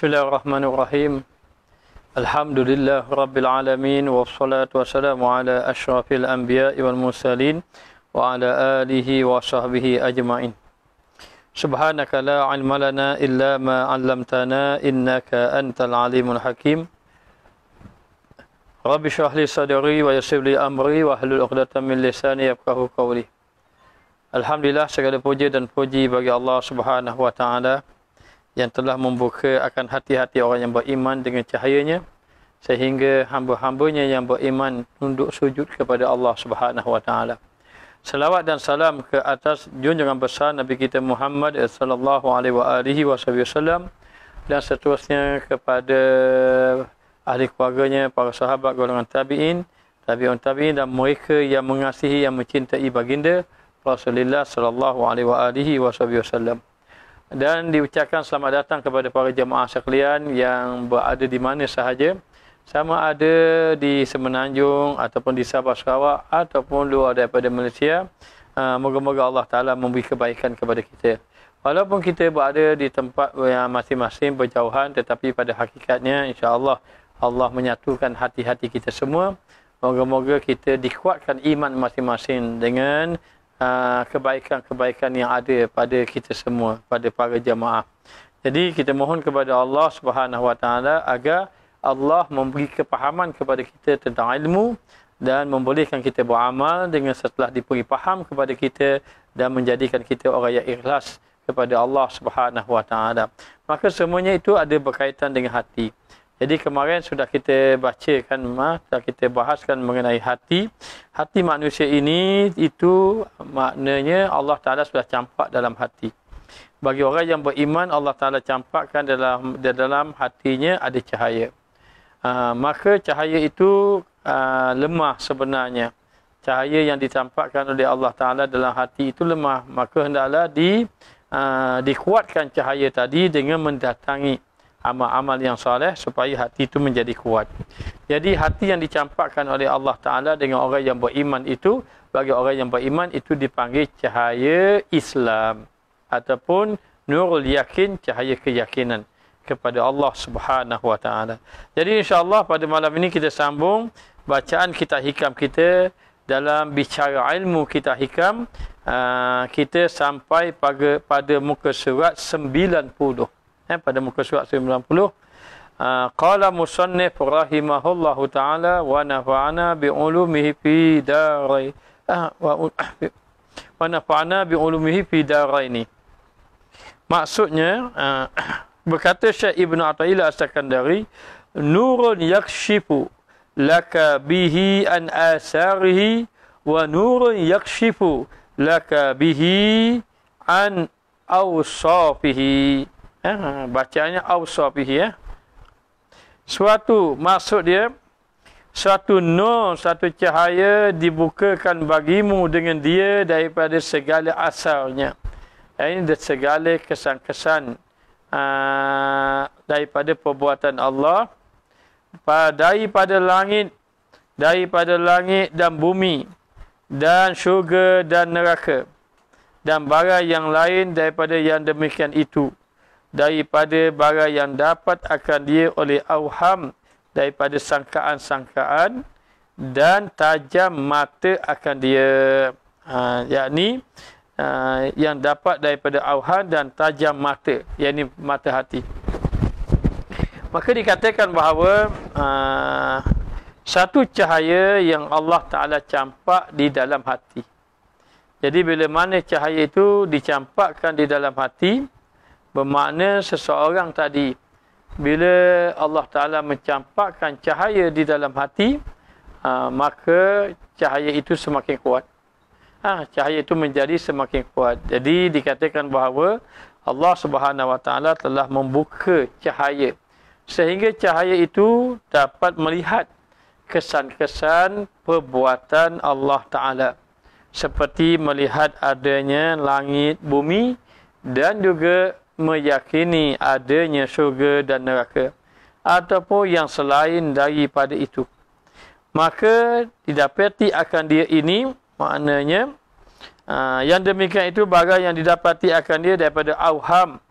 Bismillahirrahmanirrahim. Alhamdulillah Rabbil Alamin. Wassalatu wassalamu ala ashrafil anbiya wal mursalin wa ala alihi wa sahbihi ajma'in. Subhanaka la ilma lana illa ma 'allamtana innaka antal alimul hakim. Rabbi shrah li sadri wa yassir li amri wa hlul 'uqdatam min lisani yafqahu qawli. Alhamdulillah, segala puji dan puji bagi Allah Subhanahu wa taala yang telah membuka akan hati-hati orang yang beriman dengan cahayanya sehingga hamba-hambanya yang beriman tunduk sujud kepada Allah Subhanahu wa taala. Salawat dan salam ke atas junjungan besar Nabi kita Muhammad sallallahu alaihi wasallam dan seterusnya kepada ahli keluarganya, para sahabat, golongan tabi'in, tabi'un tabi'in dan mereka yang mengasihi, yang mencintai baginda Rasulullah sallallahu alaihi wasallam. Dan diucapkan selamat datang kepada para jemaah sekalian yang berada di mana sahaja, sama ada di Semenanjung ataupun di Sabah Sarawak ataupun luar daripada Malaysia. Moga-moga Allah Ta'ala memberi kebaikan kepada kita. Walaupun kita berada di tempat yang masing-masing berjauhan, tetapi pada hakikatnya insya-Allah Allah menyatukan hati-hati kita semua. Moga-moga kita dikuatkan iman masing-masing dengan kebaikan-kebaikan yang ada pada kita semua, pada para jemaah. Jadi kita mohon kepada Allah Subhanahu wa taala agar Allah memberi kepahaman kepada kita tentang ilmu dan membolehkan kita beramal dengan setelah diberi faham kepada kita dan menjadikan kita orang yang ikhlas kepada Allah Subhanahu wa taala. Maka semuanya itu ada berkaitan dengan hati. Jadi kemarin sudah kita bacakan, sudah kita bahaskan mengenai hati. Hati manusia ini itu maknanya Allah Ta'ala sudah campak dalam hati. Bagi orang yang beriman, Allah Ta'ala campakkan dalam hatinya ada cahaya. Maka cahaya itu lemah sebenarnya. Cahaya yang ditampakkan oleh Allah Ta'ala dalam hati itu lemah. Maka hendaklah dikuatkan cahaya tadi dengan mendatangi amal-amal yang soleh supaya hati itu menjadi kuat. Jadi hati yang dicampakkan oleh Allah Ta'ala dengan orang yang beriman itu, bagi orang yang beriman itu dipanggil cahaya Islam ataupun nurul yakin, cahaya keyakinan kepada Allah Subhanahu wa taala. Jadi insya-Allah pada malam ini kita sambung bacaan kitab hikam kita. Dalam bicara ilmu kitab hikam, kita sampai pada muka surat 90. Pada muka surat 90, qala musannif rahimahullahu taala wa nafa'ana bi ulumihi fi darai wa nafa'ana bi ulumihi fi daraini. Maksudnya berkata Syekh Ibn Athaillah As-Sakandari, nurun yakshifu laka bihi an asarihi wa nurun yakshifu laka bihi an awsafihi. Bacaannya awsafihi. Suatu, maksud dia, suatu nur, satu cahaya dibukakan bagimu dengan dia daripada segala asalnya. Ini segala kesan-kesan daripada perbuatan Allah, daripada langit dan bumi dan syurga dan neraka dan barang yang lain daripada yang demikian itu, daripada barang yang dapat akan dia oleh auham, daripada sangkaan-sangkaan dan tajam mata akan dia, yakni yang dapat daripada auham dan tajam mata, yakni mata hati. Maka dikatakan bahawa satu cahaya yang Allah Ta'ala campak di dalam hati. Jadi bila mana cahaya itu dicampakkan di dalam hati, bermakna seseorang tadi, bila Allah Ta'ala mencampakkan cahaya di dalam hati, maka cahaya itu semakin kuat. Cahaya itu menjadi semakin kuat. Jadi dikatakan bahawa Allah Subhanahu wa taala telah membuka cahaya sehingga cahaya itu dapat melihat kesan-kesan perbuatan Allah Ta'ala, seperti melihat adanya langit, bumi dan juga meyakini adanya syurga dan neraka ataupun yang selain daripada itu. Maka didapati akan dia ini, maknanya yang demikian itu barang yang didapati akan dia daripada auham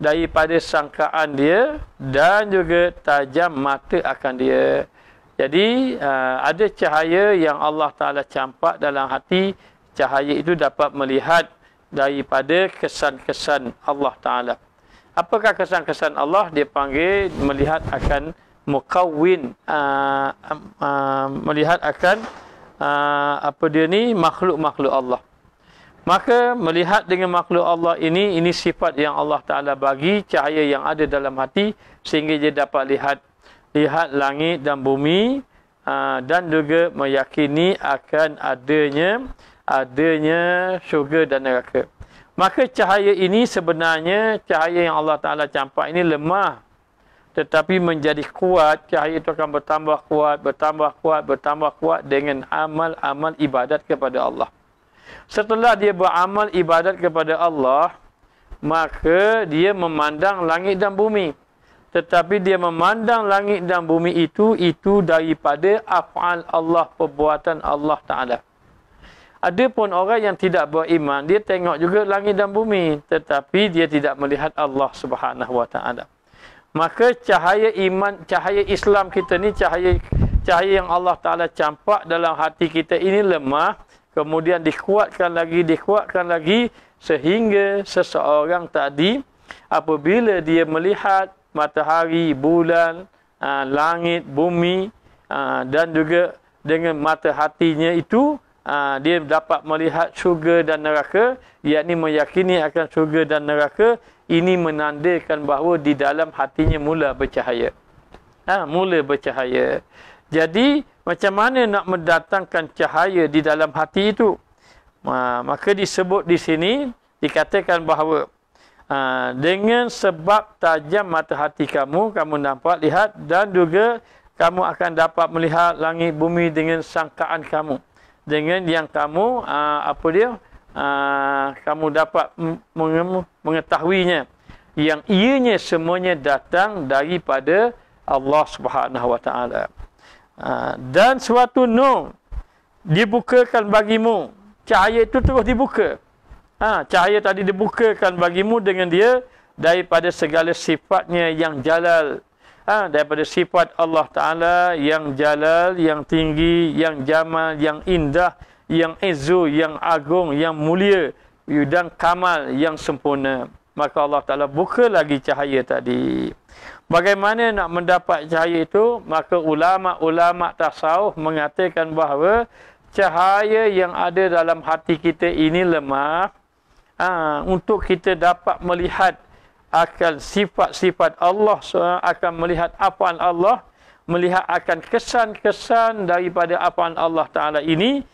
daripada sangkaan dia dan juga tajam mata akan dia. Jadi ada cahaya yang Allah Ta'ala campak dalam hati. Cahaya itu dapat melihat daripada kesan-kesan Allah Ta'ala. Apakah kesan-kesan Allah? Dia panggil melihat akan mukawwin, melihat akan apa dia ni, makhluk-makhluk Allah. Maka melihat dengan makhluk Allah ini sifat yang Allah Ta'ala bagi, cahaya yang ada dalam hati, sehingga dia dapat lihat langit dan bumi, dan juga meyakini akan adanya syurga dan neraka. Maka cahaya ini sebenarnya, cahaya yang Allah Ta'ala campak ini lemah, tetapi menjadi kuat. Cahaya itu akan bertambah kuat dengan amal-amal ibadat kepada Allah. Setelah dia beramal ibadat kepada Allah, maka dia memandang langit dan bumi. Tetapi dia memandang langit dan bumi itu daripada af'al Allah, perbuatan Allah Ta'ala. Ada pun orang yang tidak beriman, dia tengok juga langit dan bumi, tetapi dia tidak melihat Allah Subhanahu Wa Ta'ala. Maka cahaya iman, cahaya Islam kita ni, cahaya yang Allah Ta'ala campak dalam hati kita ini lemah, kemudian dikuatkan lagi, sehingga seseorang tadi apabila dia melihat matahari, bulan, langit, bumi, dan juga dengan mata hatinya itu, dia dapat melihat syurga dan neraka, yakni meyakini akan syurga dan neraka. Ini menandakan bahawa di dalam hatinya mula bercahaya. Mula bercahaya. Jadi macam mana nak mendatangkan cahaya di dalam hati itu? Maka disebut di sini, dikatakan bahawa dengan sebab tajam mata hati kamu dapat lihat, dan juga kamu akan dapat melihat langit bumi dengan sangkaan kamu. Dengan yang kamu kamu dapat mengetahuinya, yang ianya semuanya datang daripada Allah Subhanahu Wa Ta'ala. Dan suatu nur dibukakan bagimu. Cahaya itu terus dibuka. Cahaya tadi dibukakan bagimu dengan dia daripada segala sifatnya yang jalal. Daripada sifat Allah Ta'ala yang jalal, yang tinggi, yang jamal, yang indah, yang izzu, yang agung, yang mulia, dan kamal, yang sempurna. Maka Allah Ta'ala buka lagi cahaya tadi. Bagaimana nak mendapat cahaya itu? Maka ulama' tasawuf mengatakan bahawa cahaya yang ada dalam hati kita ini lemah. Untuk kita dapat melihat akan sifat-sifat Allah, akan melihat af'al Allah, melihat akan kesan-kesan daripada af'al Allah Ta'ala ini,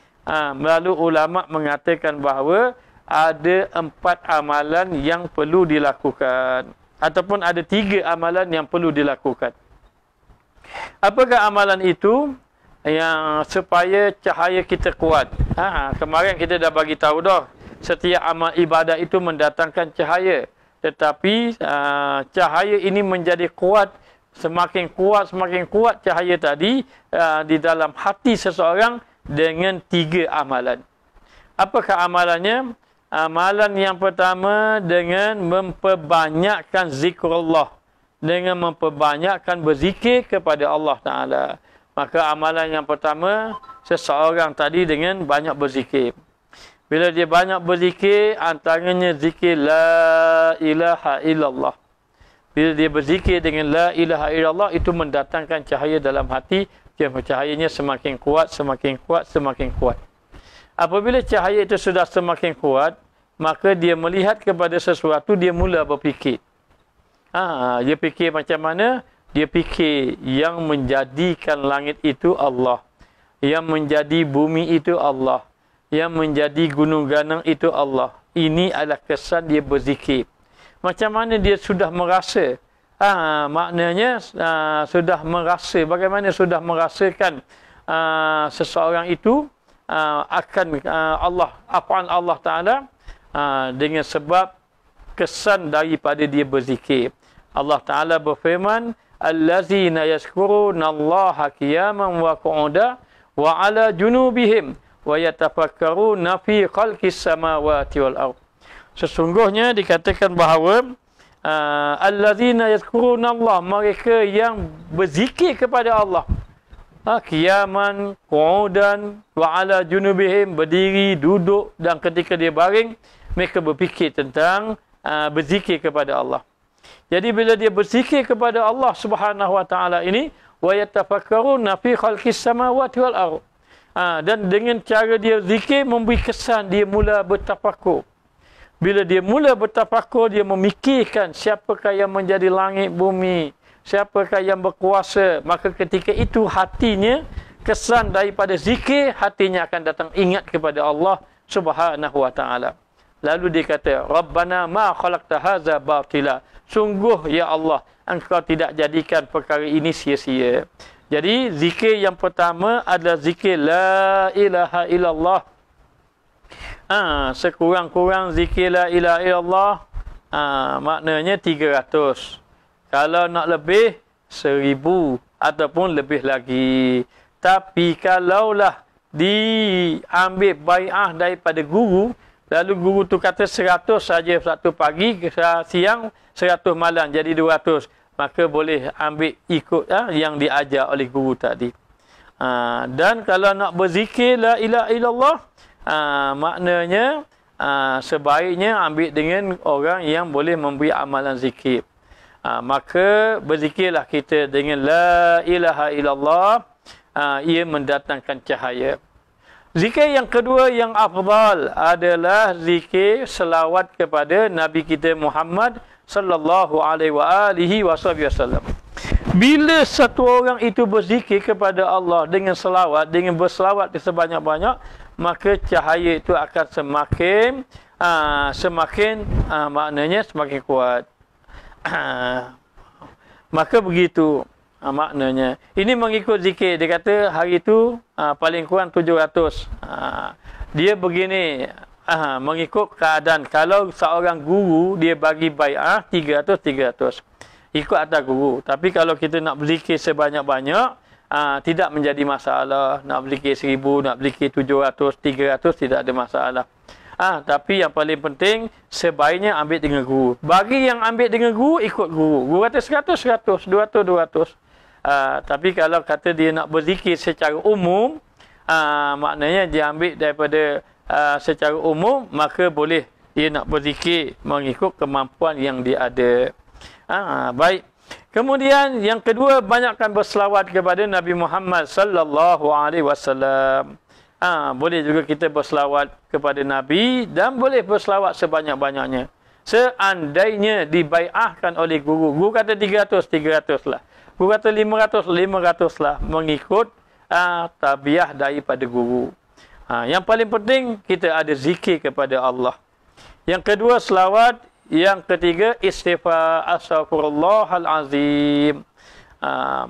melalui ulama' mengatakan bahawa ada 4 amalan yang perlu dilakukan, ataupun ada 3 amalan yang perlu dilakukan. Apakah amalan itu? Yang supaya cahaya kita kuat. Kemarin kita dah bagi tahu dah, setiap amal ibadat itu mendatangkan cahaya. Tetapi cahaya ini menjadi kuat, semakin kuat cahaya tadi di dalam hati seseorang dengan 3 amalan. Apakah amalannya? Amalan yang pertama dengan memperbanyakkan zikrullah, dengan memperbanyakkan berzikir kepada Allah Ta'ala. Maka amalan yang pertama, seseorang tadi dengan banyak berzikir. Bila dia banyak berzikir, antaranya zikir La ilaha illallah. Bila dia berzikir dengan La ilaha illallah, itu mendatangkan cahaya dalam hati. Cahayanya semakin kuat. Apabila cahaya itu sudah semakin kuat, maka dia melihat kepada sesuatu, dia mula berfikir. Dia fikir macam mana? Dia fikir yang menjadikan langit itu Allah, yang menjadi bumi itu Allah, yang menjadi gunung ganang itu Allah. Ini adalah kesan dia berzikir. Macam mana dia sudah merasa? Maknanya sudah merasa. Bagaimana sudah merasakan seseorang itu akan Allah, af'al Allah Ta'ala, dengan sebab kesan daripada dia berzikir. Allah Ta'ala berfirman, allazina yazkurunallaha qiyaman wa qu'udan wa ala junubihim wa yatafakkaruna fi khalqis samawati wal ardh. Sesungguhnya dikatakan bahawa allazina yadhkurunallah, mereka yang berzikir kepada Allah. Qiyaman, qu'udan, wa ala junubihim, berdiri, duduk, dan ketika dia baring, mereka berfikir tentang berzikir kepada Allah. Jadi bila dia berzikir kepada Allah Subhanahu wa taala ini, wa yatafakkaruna fi khalqis samawati wal ardh. Dan dengan cara dia zikir memberi kesan dia mula bertafakur. Bila dia mula bertafakur, dia memikirkan siapakah yang menjadi langit bumi, siapakah yang berkuasa. Maka ketika itu hatinya, kesan daripada zikir, hatinya akan datang ingat kepada Allah Subhanahu wa taala. Lalu dia kata, Rabbana ma khalaqta hadza batila. Sungguh ya Allah, engkau tidak jadikan perkara ini sia-sia. Jadi zikir yang pertama adalah zikir la ilaha illallah. Sekurang-kurang zikir la ilaha illallah maknanya 300. Kalau nak lebih 1000 ataupun lebih lagi. Tapi kalaulah diambil bai'ah daripada guru, lalu guru tu kata 100 saja satu pagi, siang 100 malam, jadi 200. Maka boleh ambil ikut yang diajar oleh guru tadi. Dan kalau nak berzikir la ilaha illallah, maknanya sebaiknya ambil dengan orang yang boleh memberi amalan zikir. Maka berzikirlah kita dengan la ilaha illallah, ia mendatangkan cahaya. Zikir yang kedua yang afdal adalah zikir selawat kepada Nabi kita Muhammad sallallahu alaihi wasallam. Bila satu orang itu berzikir kepada Allah dengan selawat, dengan berselawat sebanyak-banyak, maka cahaya itu akan semakin maknanya semakin kuat. Maka begitu maknanya. Ini mengikut zikir. Dia kata hari itu paling kurang 700. Dia begini, mengikut keadaan. Kalau seorang guru dia bagi bai'ah 300. Ikut atas guru. Tapi kalau kita nak berzikir sebanyak-banyak, tidak menjadi masalah. Nak berzikir 1000, nak berzikir 700, 300, tidak ada masalah. Tapi yang paling penting, sebaiknya ambil dengan guru. Bagi yang ambil dengan guru, ikut guru. Guru kata 100, 200. Tapi kalau kata dia nak berzikir secara umum, maknanya dia ambil daripada secara umum, maka boleh dia nak berzikir mengikut kemampuan yang dia ada. Baik. Kemudian yang kedua, banyakkan berselawat kepada Nabi Muhammad sallallahu alaihi wasallam. Boleh juga kita berselawat kepada Nabi dan boleh berselawat sebanyak-banyaknya. Seandainya dibai'ahkan oleh guru. Guru kata 300 lah. Guru kata 500 lah. Mengikut tabiah daripada guru. Yang paling penting kita ada zikir kepada Allah. Yang kedua selawat. Yang ketiga istighfar, astaghfirullahalazim.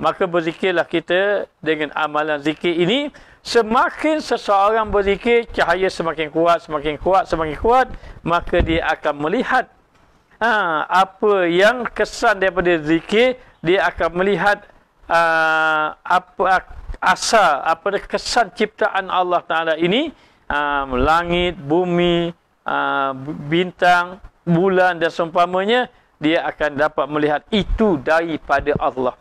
Maka berzikirlah kita dengan amalan zikir ini. Semakin seseorang berzikir, cahaya semakin kuat, maka dia akan melihat apa yang kesan daripada zikir. Dia akan melihat apa asal, apa kesan ciptaan Allah Ta'ala ini, langit, bumi, bintang, bulan dan seumpamanya. Dia akan dapat melihat itu daripada Allah.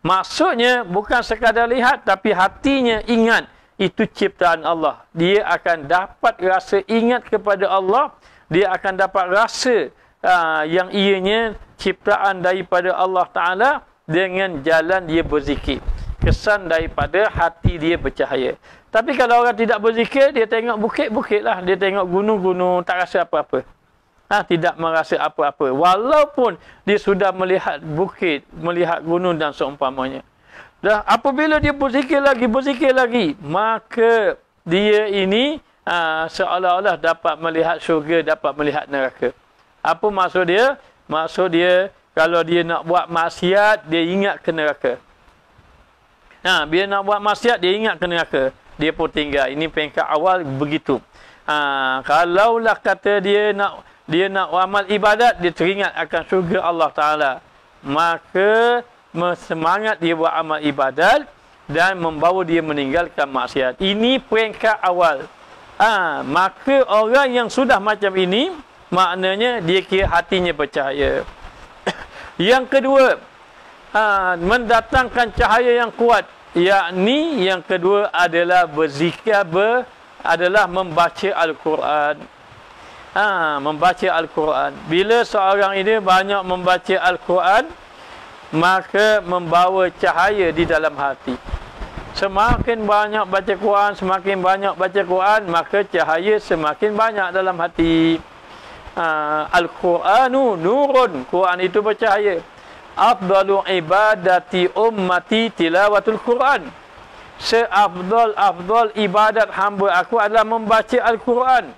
Maksudnya bukan sekadar lihat, tapi hatinya ingat itu ciptaan Allah. Dia akan dapat rasa ingat kepada Allah. Dia akan dapat rasa yang ianya ciptaan daripada Allah Ta'ala dengan jalan dia berzikir. Kesan daripada hati dia bercahaya. Tapi kalau orang tidak berzikir, dia tengok bukit-bukit lah. Dia tengok gunung-gunung, tak rasa apa-apa. Tidak merasa apa-apa. Walaupun dia sudah melihat bukit, melihat gunung dan seumpamanya. Dan apabila dia berzikir lagi, maka dia ini seolah-olah dapat melihat syurga, dapat melihat neraka. Apa maksud dia? Maksud dia, kalau dia nak buat maksiat, dia ingat ke neraka. Bila nak buat maksiat, dia ingat ke neraka. Dia pun tinggal. Ini peringkat awal begitu. Kalaulah kata dia nak amal ibadat, dia teringat akan syurga Allah Ta'ala. Maka semangat dia buat amal ibadat dan membawa dia meninggalkan maksiat. Ini peringkat awal. Maka orang yang sudah macam ini, maknanya dia kira hatinya bercahaya. Yang kedua, mendatangkan cahaya yang kuat, yakni yang kedua adalah berzikir, adalah membaca Al-Quran. Membaca Al-Quran. Bila seorang ini banyak membaca Al-Quran, maka membawa cahaya di dalam hati. Semakin banyak baca Quran, semakin banyak baca Quran, maka cahaya semakin banyak dalam hati. Al-Quranu nurun. Quran itu bercahaya. Afdalu ibadati ummati tilawatul Quran. Seafdal ibadat hamba aku adalah membaca Al-Quran.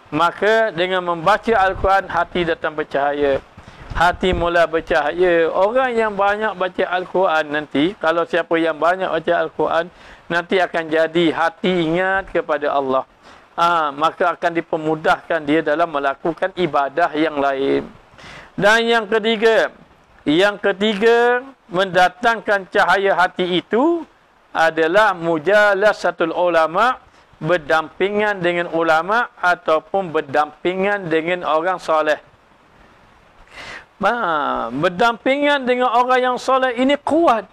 Maka dengan membaca Al-Quran, hati datang bercahaya. Hati mula bercahaya. Orang yang banyak baca Al-Quran nanti, kalau siapa yang banyak baca Al-Quran, nanti akan jadi hati ingat kepada Allah. Maka akan dipermudahkan dia dalam melakukan ibadah yang lain. Dan yang ketiga, mendatangkan cahaya hati itu adalah mujalasatul ulama, berdampingan dengan ulama ataupun berdampingan dengan orang soleh. Berdampingan dengan orang yang soleh ini kuat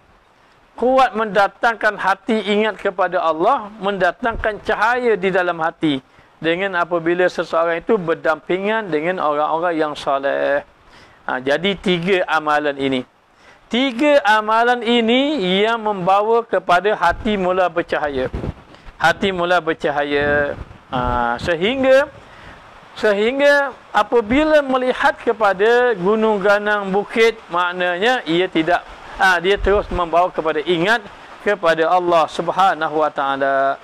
mendatangkan hati ingat kepada Allah, mendatangkan cahaya di dalam hati dengan apabila seseorang itu berdampingan dengan orang-orang yang soleh. Jadi 3 amalan ini. 3 amalan ini yang membawa kepada hati mula bercahaya. Hati mula bercahaya. Sehingga apabila melihat kepada gunung ganang bukit, maknanya ia tidak, dia terus membawa kepada ingat kepada Allah Subhanahu wa taala.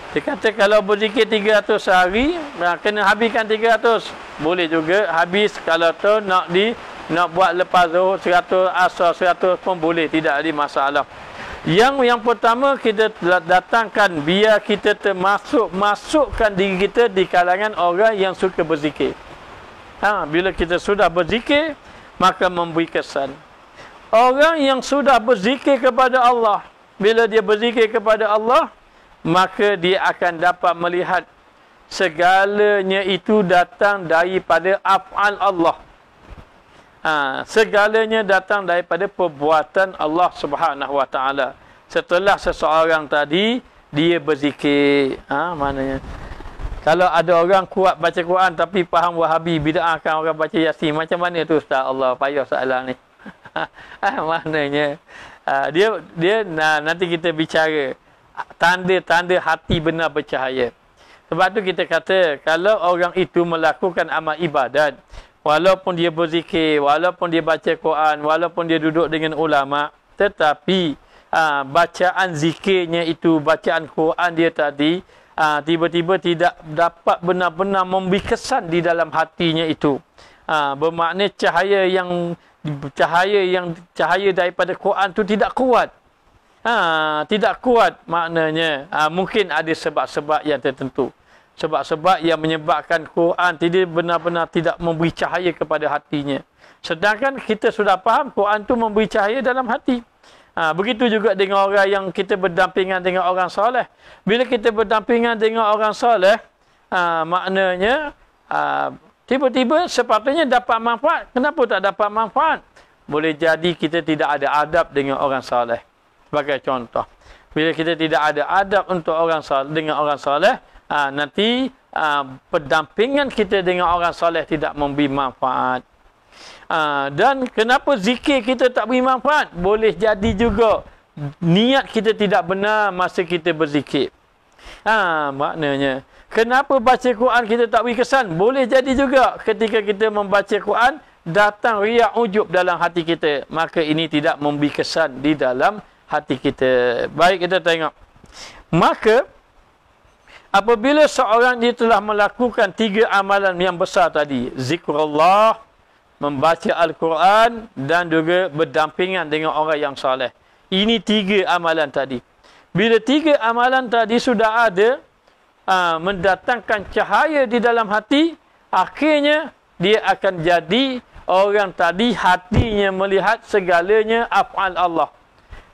Dia kata kalau berzikir 300 sehari, kena habiskan 300. Boleh juga habis kalau tu nak buat lepas zuhur 100, asar 100 pun boleh, tidak ada masalah. Yang pertama kita datangkan biar kita masukkan diri kita di kalangan orang yang suka berzikir. Bila kita sudah berzikir, maka memberi kesan. Orang yang sudah berzikir kepada Allah, bila dia berzikir kepada Allah, maka dia akan dapat melihat segalanya itu datang daripada af'al Allah. Segalanya datang daripada perbuatan Allah Subhanahu wa taala. Setelah seseorang tadi dia berzikir, maknanya kalau ada orang kuat baca Quran tapi faham Wahabi, bid'ahkan orang baca Yasin, macam mana tu Ustaz? Allah, payah soalan ni. Maknanya dia nanti kita bicara tanda-tanda hati benar bercahaya. Sebab tu kita kata kalau orang itu melakukan amal ibadat, walaupun dia berzikir, walaupun dia baca Quran, walaupun dia duduk dengan ulama, tetapi bacaan zikirnya itu, bacaan Quran dia tadi, tiba-tiba tidak dapat benar-benar memberi kesan di dalam hatinya itu. Bermakna cahaya daripada Quran itu tidak kuat. Tidak kuat maknanya mungkin ada sebab-sebab yang tertentu. Sebab-sebab yang menyebabkan Quran benar-benar tidak memberi cahaya kepada hatinya. Sedangkan kita sudah faham Quran itu memberi cahaya dalam hati. Begitu juga dengan orang yang kita berdampingan dengan orang soleh. Bila kita berdampingan dengan orang soleh, maknanya tiba-tiba sepatutnya dapat manfaat. Kenapa tak dapat manfaat? Boleh jadi kita tidak ada adab dengan orang soleh. Sebagai contoh, bila kita tidak ada adab untuk dengan orang soleh, nanti pendampingan kita dengan orang soleh tidak memberi manfaat. Dan kenapa zikir kita tak beri manfaat? Boleh jadi juga niat kita tidak benar masa kita berzikir. Maknanya kenapa baca Quran kita tak beri kesan? Boleh jadi juga ketika kita membaca Quran datang riak ujub dalam hati kita, maka ini tidak memberi kesan di dalam hati kita. Baik, kita tengok. Maka apabila seorang dia telah melakukan 3 amalan yang besar tadi, zikrullah, membaca Al-Quran, dan juga berdampingan dengan orang yang soleh. Ini 3 amalan tadi. Bila 3 amalan tadi sudah ada, mendatangkan cahaya di dalam hati, akhirnya dia akan jadi orang tadi hatinya melihat segalanya af'al Allah.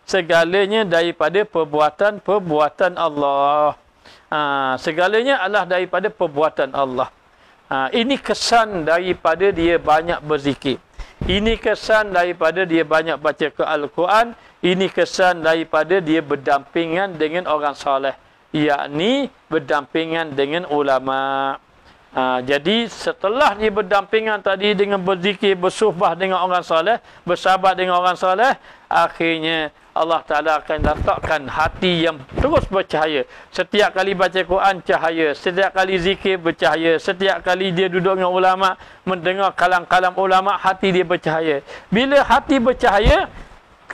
Segalanya daripada perbuatan Allah. Segalanya adalah daripada perbuatan Allah. Ini kesan daripada dia banyak berzikir. Ini kesan daripada dia banyak baca ke Al-Quran. Ini kesan daripada dia berdampingan dengan orang soleh, yakni berdampingan dengan ulama. Jadi setelah dia berdampingan tadi dengan berzikir, bersuhbah dengan orang soleh, bersahabat dengan orang soleh, akhirnya Allah Ta'ala akan letakkan hati yang terus bercahaya. Setiap kali baca Quran, cahaya. Setiap kali zikir, bercahaya. Setiap kali dia duduk dengan ulama, mendengar kalam-kalam ulama, hati dia bercahaya. Bila hati bercahaya,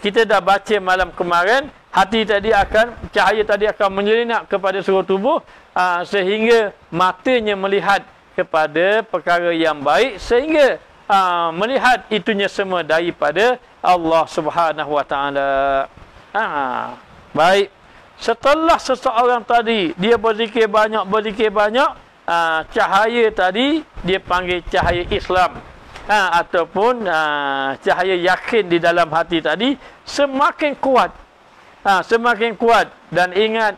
kita dah baca malam kemarin, hati tadi akan, cahaya tadi akan menyelinap kepada seluruh tubuh, sehingga matanya melihat kepada perkara yang baik, sehingga melihat itunya semua daripada Allah Subhanahu wa taala. Baik. Setelah seseorang tadi dia berzikir banyak, cahaya tadi dia panggil cahaya Islam. Ataupun cahaya yakin di dalam hati tadi semakin kuat. Semakin kuat. Dan ingat,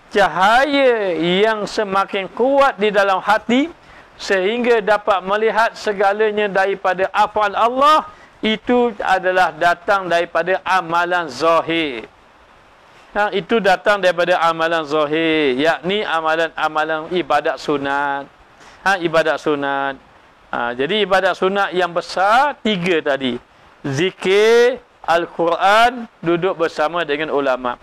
cahaya yang semakin kuat di dalam hati sehingga dapat melihat segalanya daripada afal Allah, itu adalah datang daripada amalan zahir. Itu datang daripada amalan zahir, yakni amalan ibadat sunat. Ibadat sunat. Jadi ibadat sunat yang besar 3 tadi. Zikir, Al-Quran, duduk bersama dengan ulama.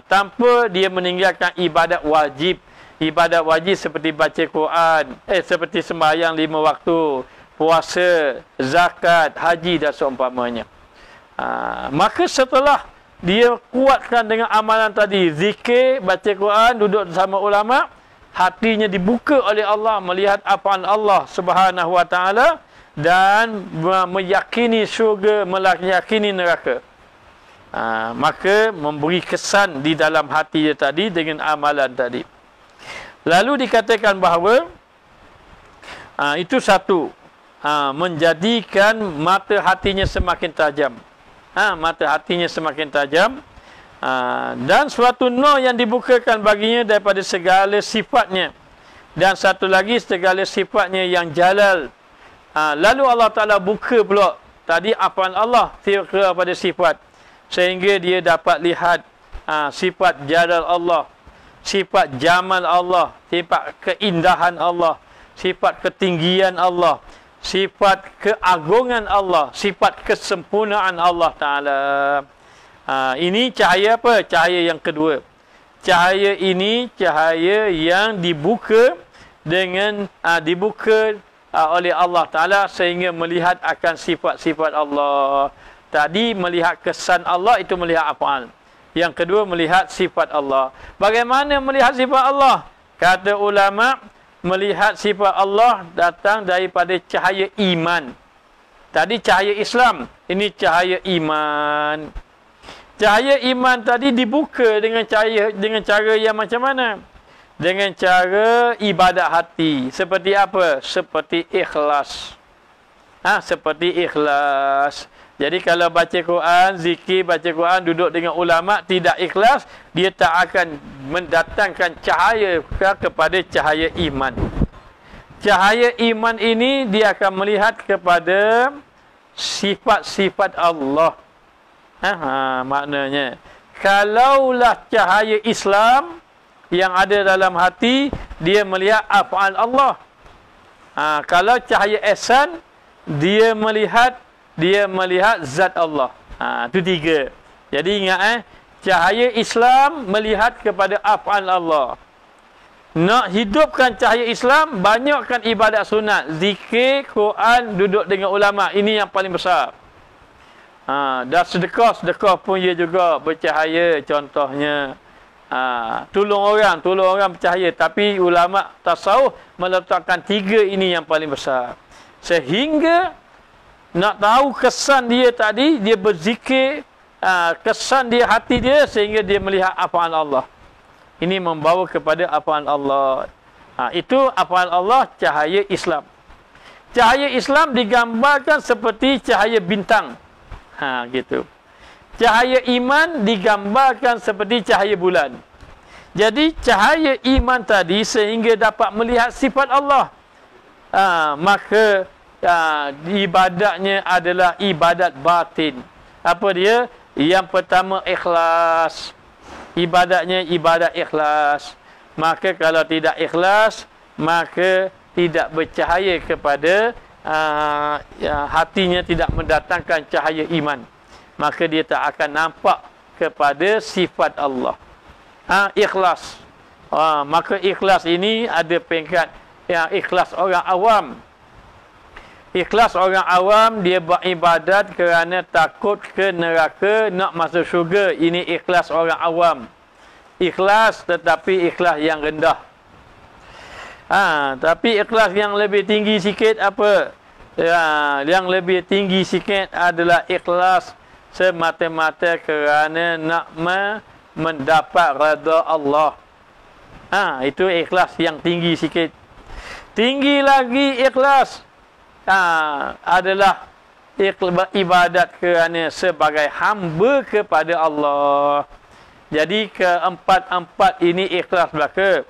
Tanpa dia meninggalkan ibadat wajib. Ibadat wajib seperti baca Quran, seperti sembahyang 5 waktu, puasa, zakat, haji dan seumpamanya. Maka setelah dia kuatkan dengan amalan tadi, zikir, baca Quran, duduk bersama ulama, hatinya dibuka oleh Allah, melihat apaan Allah Subhanahu wa taala, dan meyakini syurga, meyakini neraka. Maka memberi kesan di dalam hati dia tadi dengan amalan tadi. Lalu dikatakan bahawa itu satu, menjadikan mata hatinya semakin tajam. Mata hatinya semakin tajam. Dan suatu nur yang dibukakan baginya daripada segala sifatnya. Dan satu lagi, segala sifatnya yang jalal. Lalu Allah Ta'ala buka pula tadi apaan Allah kepada sifat, sehingga dia dapat lihat sifat jalal Allah, sifat jamal Allah, sifat keindahan Allah, sifat ketinggian Allah, sifat keagungan Allah, sifat kesempurnaan Allah Ta'ala. Ini cahaya apa? Cahaya yang kedua. Cahaya ini cahaya yang dibuka dengan dibuka oleh Allah Ta'ala sehingga melihat akan sifat-sifat Allah. Tadi melihat kesan Allah, itu melihat apaan. Yang kedua melihat sifat Allah. Bagaimana melihat sifat Allah? Kata ulama, melihat sifat Allah datang daripada cahaya iman. Tadi cahaya Islam, ini cahaya iman. Cahaya iman tadi dibuka dengan cara yang macam mana? Dengan cara ibadat hati. Seperti apa? Seperti ikhlas. Seperti ikhlas. Jadi kalau baca Quran, zikir, baca Quran, duduk dengan ulama, tidak ikhlas, dia tak akan mendatangkan cahaya kepada cahaya iman. Cahaya iman ini dia akan melihat kepada sifat-sifat Allah. Maknanya, kalaulah cahaya Islam yang ada dalam hati, dia melihat af'al Allah. Kalau cahaya ihsan, dia melihat zat Allah. Itu 3. Jadi ingat, cahaya Islam melihat kepada af'al Allah. Nak hidupkan cahaya Islam, banyakkan ibadat sunat, zikir, Quran, duduk dengan ulama. Ini yang paling besar. Dan sedekah pun ia juga bercahaya. Contohnya, tolong orang bercahaya. Tapi ulama tasawuf meletakkan 3 ini yang paling besar. Sehingga nak tahu kesan dia tadi, dia berzikir, kesan dia hati dia, sehingga dia melihat apaan Allah. Ini membawa kepada apaan Allah. Itu apaan Allah, cahaya Islam. Cahaya Islam digambarkan seperti cahaya bintang. Gitu. Cahaya iman digambarkan seperti cahaya bulan. Jadi cahaya iman tadi sehingga dapat melihat sifat Allah. maka ibadatnya adalah ibadat batin. Apa dia? Yang pertama ikhlas. Ibadatnya ibadat ikhlas. Maka kalau tidak ikhlas, maka tidak bercahaya kepada hatinya, tidak mendatangkan cahaya iman. Maka dia tak akan nampak kepada sifat Allah. Ikhlas. Maka ikhlas ini ada peringkat yang ikhlas orang awam. Ikhlas orang awam, dia beribadat kerana takut ke neraka, nak masuk syurga. Ini ikhlas orang awam. Ikhlas, tetapi ikhlas yang rendah. Tapi ikhlas yang lebih tinggi sikit apa? Yang lebih tinggi sikit adalah ikhlas semata-mata kerana nak mendapat redha Allah. Itu ikhlas yang tinggi sikit. Tinggi lagi ikhlas adalah ibadat kerana sebagai hamba kepada Allah. Jadi keempat-empat ini ikhlas belaka.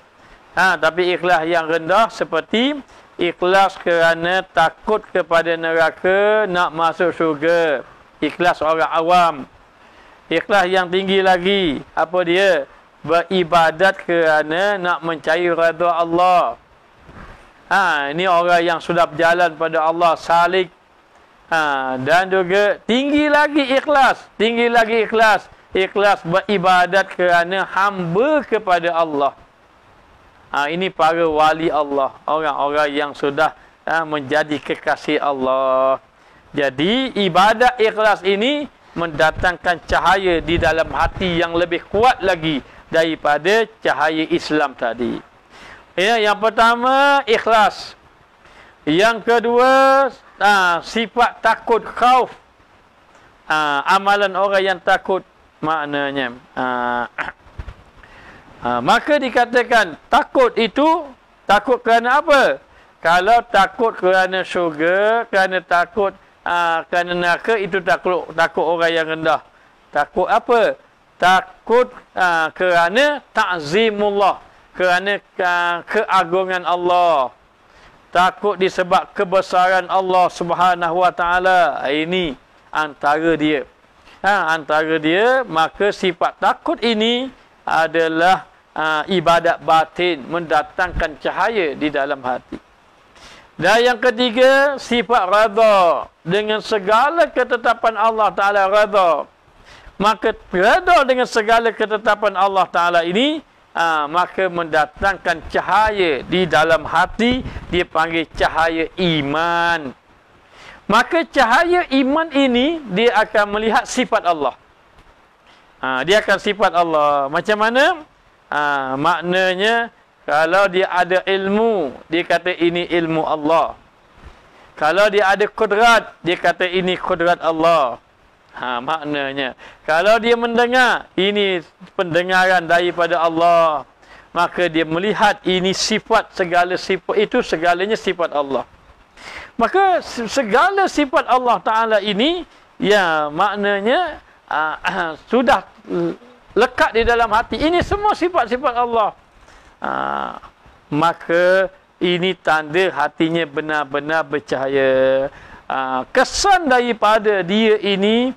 Tapi ikhlas yang rendah seperti ikhlas kerana takut kepada neraka, nak masuk syurga. Ikhlas orang awam. Ikhlas yang tinggi lagi, apa dia? Beribadat kerana nak mencari redha Allah. Ini orang yang sudah berjalan pada Allah, salik. Dan juga tinggi lagi ikhlas. Tinggi lagi ikhlas. Ikhlas beribadat kerana hamba kepada Allah. Ini para wali Allah. Orang-orang yang sudah menjadi kekasih Allah. Jadi ibadat ikhlas ini mendatangkan cahaya di dalam hati yang lebih kuat lagi daripada cahaya Islam tadi. Yang pertama ikhlas. Yang kedua sifat takut, khauf. Amalan orang yang takut maknanya. Maka dikatakan takut itu takut kerana apa? Kalau takut kerana syurga, kerana takut kerana neraka, itu takut orang yang rendah. Takut apa? Takut kerana ta'zimullah, kerana keagungan Allah. Takut disebab kebesaran Allah Subhanahu wa taala. Ini antara dia. Antara dia, maka sifat takut ini adalah ibadat batin, mendatangkan cahaya di dalam hati. Dan yang ketiga, sifat redha dengan segala ketetapan Allah Ta'ala, redha. Maka redha dengan segala ketetapan Allah Ta'ala ini, maka mendatangkan cahaya di dalam hati, dia panggil cahaya iman. Maka cahaya iman ini, dia akan melihat sifat Allah. Dia akan sifat Allah. Macam mana? Maknanya, kalau dia ada ilmu, dia kata ini ilmu Allah. Kalau dia ada kudrat, dia kata ini kudrat Allah. Maknanya, kalau dia mendengar, ini pendengaran daripada Allah. Maka dia melihat ini sifat, segala sifat itu segalanya sifat Allah. Maka segala sifat Allah Ta'ala ini, ya maknanya sudah lekat di dalam hati. Ini semua sifat-sifat Allah. Maka ini tanda hatinya benar-benar bercahaya. Kesan daripada dia ini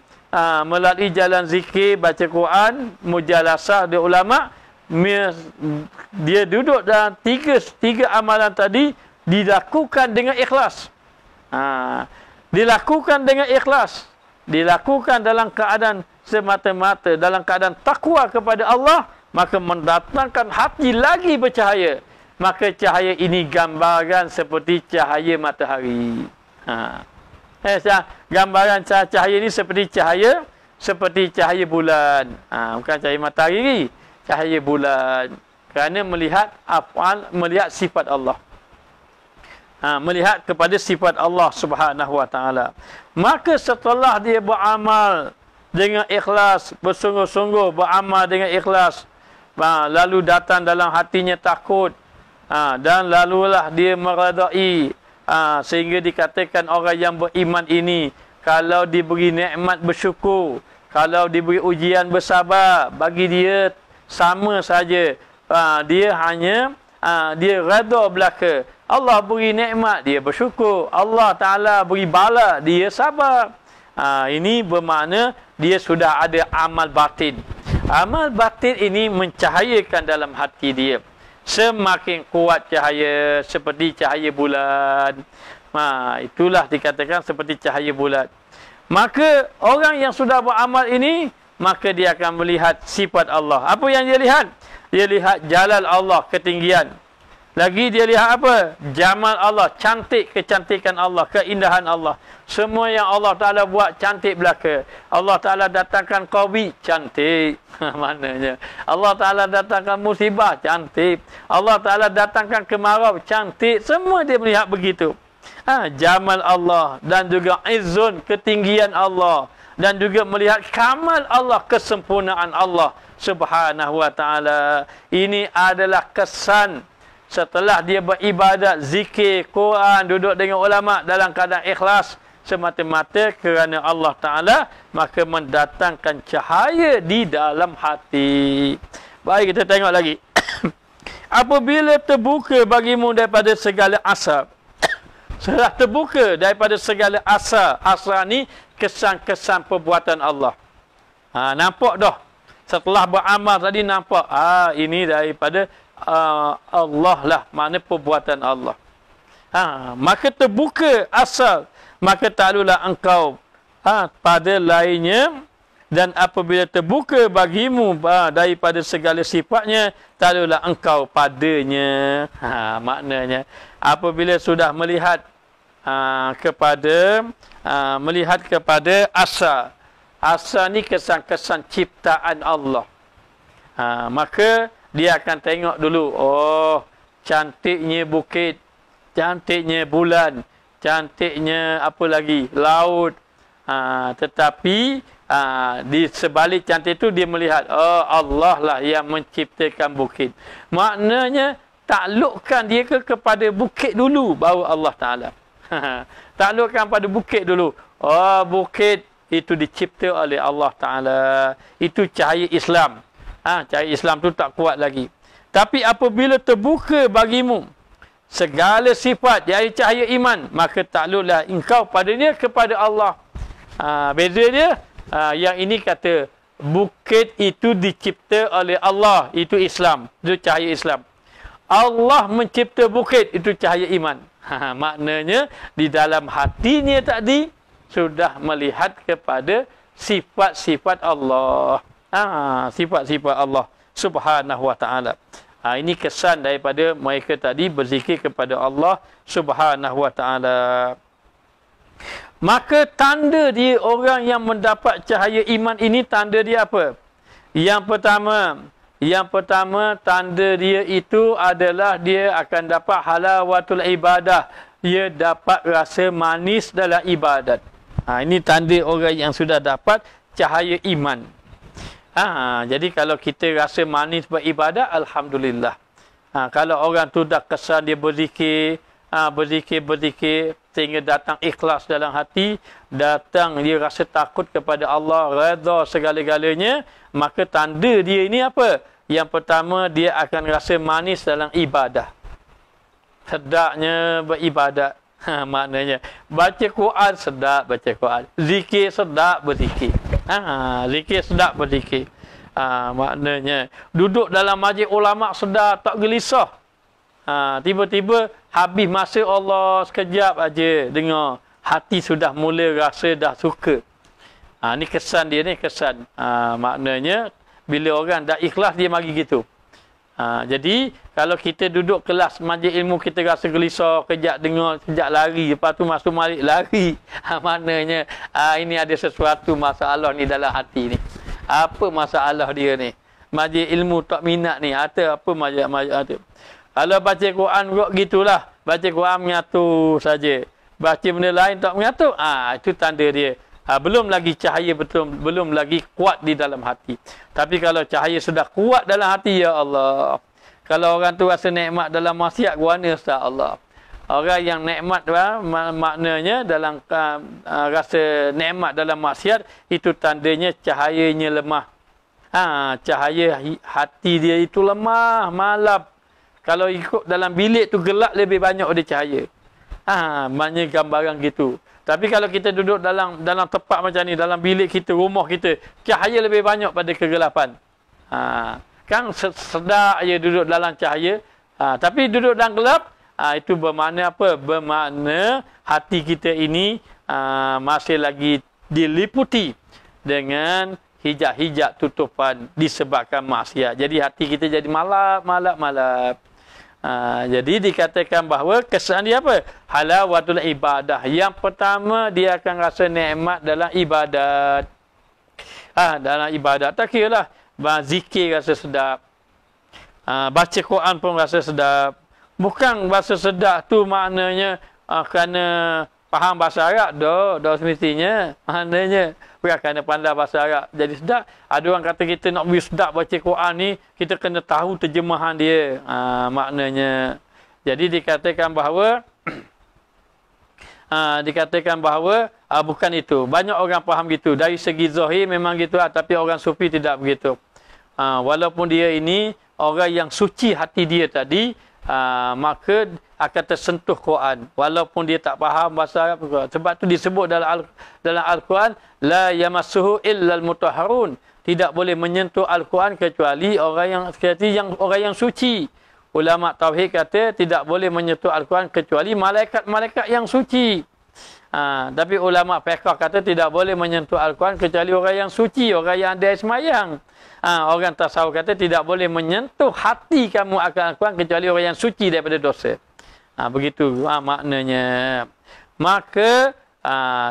melalui jalan zikir, baca Quran, mujalasah dia ulama, dia duduk dalam tiga amalan tadi dilakukan dengan ikhlas. Dilakukan dengan ikhlas, dilakukan dalam keadaan semata-mata, dalam keadaan takwa kepada Allah, maka mendatangkan hati lagi bercahaya. Maka cahaya ini gambaran seperti cahaya matahari. Gambaran cahaya ini seperti cahaya bulan. Bukan cahaya matahari, cahaya bulan. Kerana melihat melihat sifat Allah. Melihat kepada sifat Allah Subhanahu wa taala. Maka setelah dia beramal dengan ikhlas, bersungguh-sungguh beramal dengan ikhlas, lalu datang dalam hatinya takut, dan lalulah dia meredai, sehingga dikatakan orang yang beriman ini, kalau diberi nikmat bersyukur, kalau diberi ujian bersabar, bagi dia sama saja. Dia hanya dia redha belaka. Allah beri nikmat, dia bersyukur. Allah Ta'ala beri bala, dia sabar. Ini bermakna dia sudah ada amal batin. Amal batin ini mencahayakan dalam hati dia. Semakin kuat cahaya, seperti cahaya bulan. Itulah dikatakan seperti cahaya bulan. Maka orang yang sudah beramal ini, maka dia akan melihat sifat Allah. Apa yang dia lihat? Dia lihat jalal Allah, ketinggian. Lagi dia lihat apa? Jamal Allah, cantik, kecantikan Allah, keindahan Allah. Semua yang Allah Ta'ala buat cantik belaka. Allah Ta'ala datangkan Qawi, cantik. Maknanya Allah Ta'ala datangkan musibah, cantik. Allah Ta'ala datangkan kemarau, cantik. Semua dia melihat begitu. Jamal Allah dan juga izzun, ketinggian Allah. Dan juga melihat kamal Allah, kesempurnaan Allah Subhanahu wa Ta'ala. Ini adalah kesan setelah dia beribadat, zikir, Quran, duduk dengan ulama dalam keadaan ikhlas semata-mata kerana Allah Ta'ala, maka mendatangkan cahaya di dalam hati. Baik, kita tengok lagi. Apabila terbuka bagimu daripada segala asar. Setelah terbuka daripada segala asar. Asar ni kesan-kesan perbuatan Allah. Nampak dah. Setelah beramal tadi nampak. Ini daripada Allah lah, makna perbuatan Allah. Maka terbuka asal, maka taklulah engkau pada lainnya, dan apabila terbuka bagimu daripada segala sifatnya, taklulah engkau padanya. Maknanya apabila sudah melihat kepada asal. Asal ni kesan-kesan ciptaan Allah. Maka dia akan tengok dulu, cantiknya bukit, cantiknya bulan, cantiknya apa lagi, laut. Tetapi di sebalik cantik itu dia melihat, Allah lah yang menciptakan bukit. Maknanya taklukkan dia kepada bukit dulu, baru Allah Ta'ala. Taklukkan pada bukit dulu. Bukit itu dicipta oleh Allah Ta'ala. Itu cahaya Islam. Cahaya Islam tu tak kuat lagi. Tapi apabila terbuka bagimu segala sifat dari cahaya iman, maka takluklah engkau padanya kepada Allah. Beza dia, yang ini kata bukit itu dicipta oleh Allah, itu Islam, itu cahaya Islam. Allah mencipta bukit, itu cahaya iman. Maknanya di dalam hatinya tadi sudah melihat kepada sifat-sifat Allah. Sifat-sifat Allah Subhanahu wa Ta'ala. Ini kesan daripada mereka tadi berzikir kepada Allah Subhanahu wa Ta'ala. Maka tanda dia orang yang mendapat cahaya iman ini, tanda dia apa? Yang pertama tanda dia itu adalah dia akan dapat halawatul ibadah. Dia dapat rasa manis dalam ibadat. Ini tanda orang yang sudah dapat cahaya iman. Jadi kalau kita rasa manis beribadat, alhamdulillah. Kalau orang tu dah kesan dia berzikir, berzikir sehingga datang ikhlas dalam hati, datang dia rasa takut kepada Allah, redha segala-galanya, maka tanda dia ini apa? Yang pertama, dia akan rasa manis dalam ibadah. Sedapnya beribadat. Maknanya baca Quran sedap baca Quran, zikir sedap berzikir. Zikir sedap berzikir. Maknanya duduk dalam majlis ulama sedap, tak gelisah. Tiba-tiba habis masa Allah sekejap aja dengar, hati sudah mula rasa dah suka. Ni kesan dia ni, kesan. Maknanya bila orang dah ikhlas dia mari gitu. Jadi kalau kita duduk kelas majlis ilmu, kita rasa gelisah, kejap dengar, kejap lari, lepas tu masuk balik lari. Maknanya ini ada sesuatu masalah ni dalam hati ni. Apa masalah dia ni? Majlis ilmu tak minat ni, atau apa majlis tu? Kalau baca Quran kok gitulah, baca Quran menyatu saja, baca benda lain tak menyatu, itu tanda dia. Belum lagi cahaya betul, belum lagi kuat di dalam hati. Tapi kalau cahaya sudah kuat dalam hati, ya Allah. Kalau orang tu rasa nikmat dalam maksiat, guana ustaz Allah. Orang yang nikmat maknanya dalam rasa nikmat dalam maksiat, itu tandanya cahayanya lemah. Cahaya hati dia itu lemah, malap. Kalau ikut dalam bilik tu gelap lebih banyak ada cahaya. Maknanya gambaran gitu. Tapi kalau kita duduk dalam tempat macam ni, dalam bilik kita, rumah kita, cahaya lebih banyak pada kegelapan. Kan sedar je duduk dalam cahaya. Tapi duduk dalam gelap, itu bermakna apa? Bermakna hati kita ini masih lagi diliputi dengan hijab-hijab tutupan disebabkan maksiat. Jadi hati kita jadi malap. Jadi dikatakan bahawa kesan dia apa? Halawatul ibadah. Yang pertama, dia akan rasa nikmat dalam ibadat. Dalam ibadat. Tak kira lah. Zikir rasa sedap. Baca Quran pun rasa sedap. Bukan rasa sedap tu maknanya kerana faham bahasa Arab. Dah semestinya. Maknanya bukan kerana pandai bahasa Arab jadi sedap. Ada orang kata kita nak beri sedap baca Quran ni, kita kena tahu terjemahan dia. Maknanya. Jadi dikatakan bahawa bukan itu. Banyak orang faham gitu. Dari segi zahir memang gitu lah, tapi orang sufi tidak begitu. Walaupun dia ini orang yang suci hati dia tadi, maka akan tersentuh Quran walaupun dia tak faham bahasa Arab. Sebab tu disebut dalam Al-Quran, la yamassuhu illal mutahharun, tidak boleh menyentuh Al-Quran kecuali orang yang suci. Ulama tauhid kata tidak boleh menyentuh Al-Quran kecuali malaikat-malaikat yang suci. Tapi ulama fiqh kata tidak boleh menyentuh Al-Quran kecuali orang yang suci, orang yang ada semayang. Orang tasawuf kata tidak boleh menyentuh hati kamu akan Al-Quran kecuali orang yang suci daripada dosa. Begitu maknanya. Maka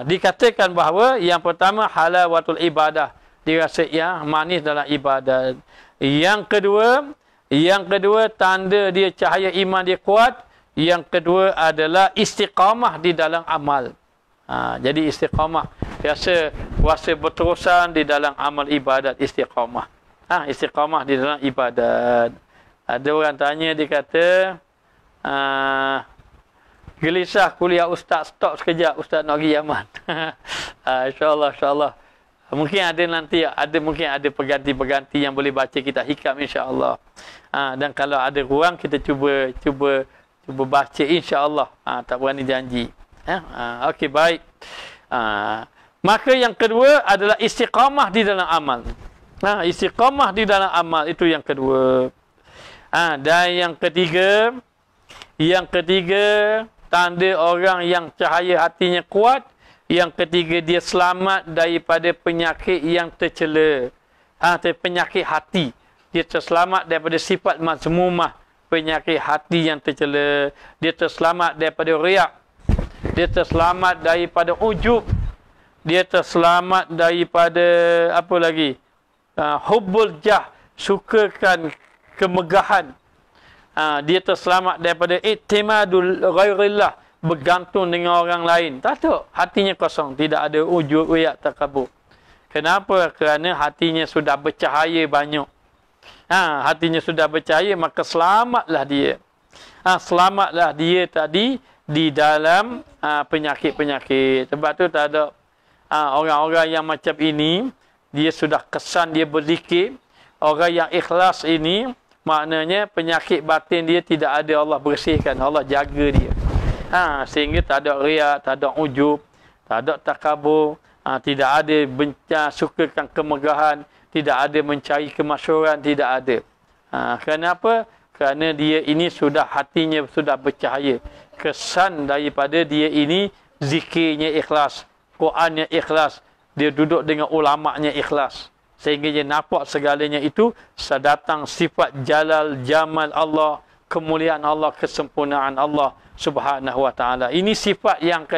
dikatakan bahawa yang pertama halawatul ibadah, dirasa yang manis dalam ibadat. Yang kedua tanda dia cahaya iman dia kuat. Yang kedua adalah istiqamah di dalam amal. Jadi istiqamah rasa berterusan di dalam amal ibadat, istiqamah. Istiqamah di dalam ibadat. Ada orang tanya, dia kata gelisah kuliah ustaz, stop sekejap, ustaz nak pergi Yaman. InsyaAllah. Mungkin ada nanti, mungkin ada pengganti yang boleh baca kitab hikam insya-Allah. Dan kalau ada ruang kita cuba baca insya-Allah. Tak berani janji. Okey, baik. Maka yang kedua adalah istiqamah di dalam amal. Istiqamah di dalam amal itu yang kedua. Dan yang ketiga tanda orang yang cahaya hatinya kuat. Yang ketiga, dia selamat daripada penyakit yang tercela. Penyakit hati. Dia terselamat daripada sifat mazmumah, penyakit hati yang tercela. Dia terselamat daripada riak. Dia terselamat daripada ujub. Dia terselamat daripada apa lagi? Hubbul jah, sukakan kemegahan. Dia terselamat daripada i'timadul ghairillah, bergantung dengan orang lain. Tak tahu, hatinya kosong, tidak ada ujub, riak, takabur. Kenapa? Kerana hatinya sudah bercahaya banyak. Hatinya sudah bercahaya, maka selamatlah dia. Selamatlah dia tadi di dalam penyakit-penyakit. Sebab tu tak ada orang-orang yang macam ini, dia sudah kesan dia berzikir. Orang yang ikhlas ini, maknanya penyakit batin dia tidak ada, Allah bersihkan, Allah jaga dia. Sehingga tak ada riak, tak ada ujub, tak ada takabur, tidak ada sukakan kemegahan, tidak ada mencari kemasyhuran, tidak ada. Kenapa? Kerana dia ini sudah hatinya sudah bercahaya. Kesan daripada dia ini zikirnya ikhlas, Qurannya ikhlas, dia duduk dengan ulama'nya ikhlas. Sehingga dia nampak segalanya itu sedatang sifat jalal, jamal Allah, kemuliaan Allah, kesempurnaan Allah Subhanahu wa ta'ala. Ini sifat yang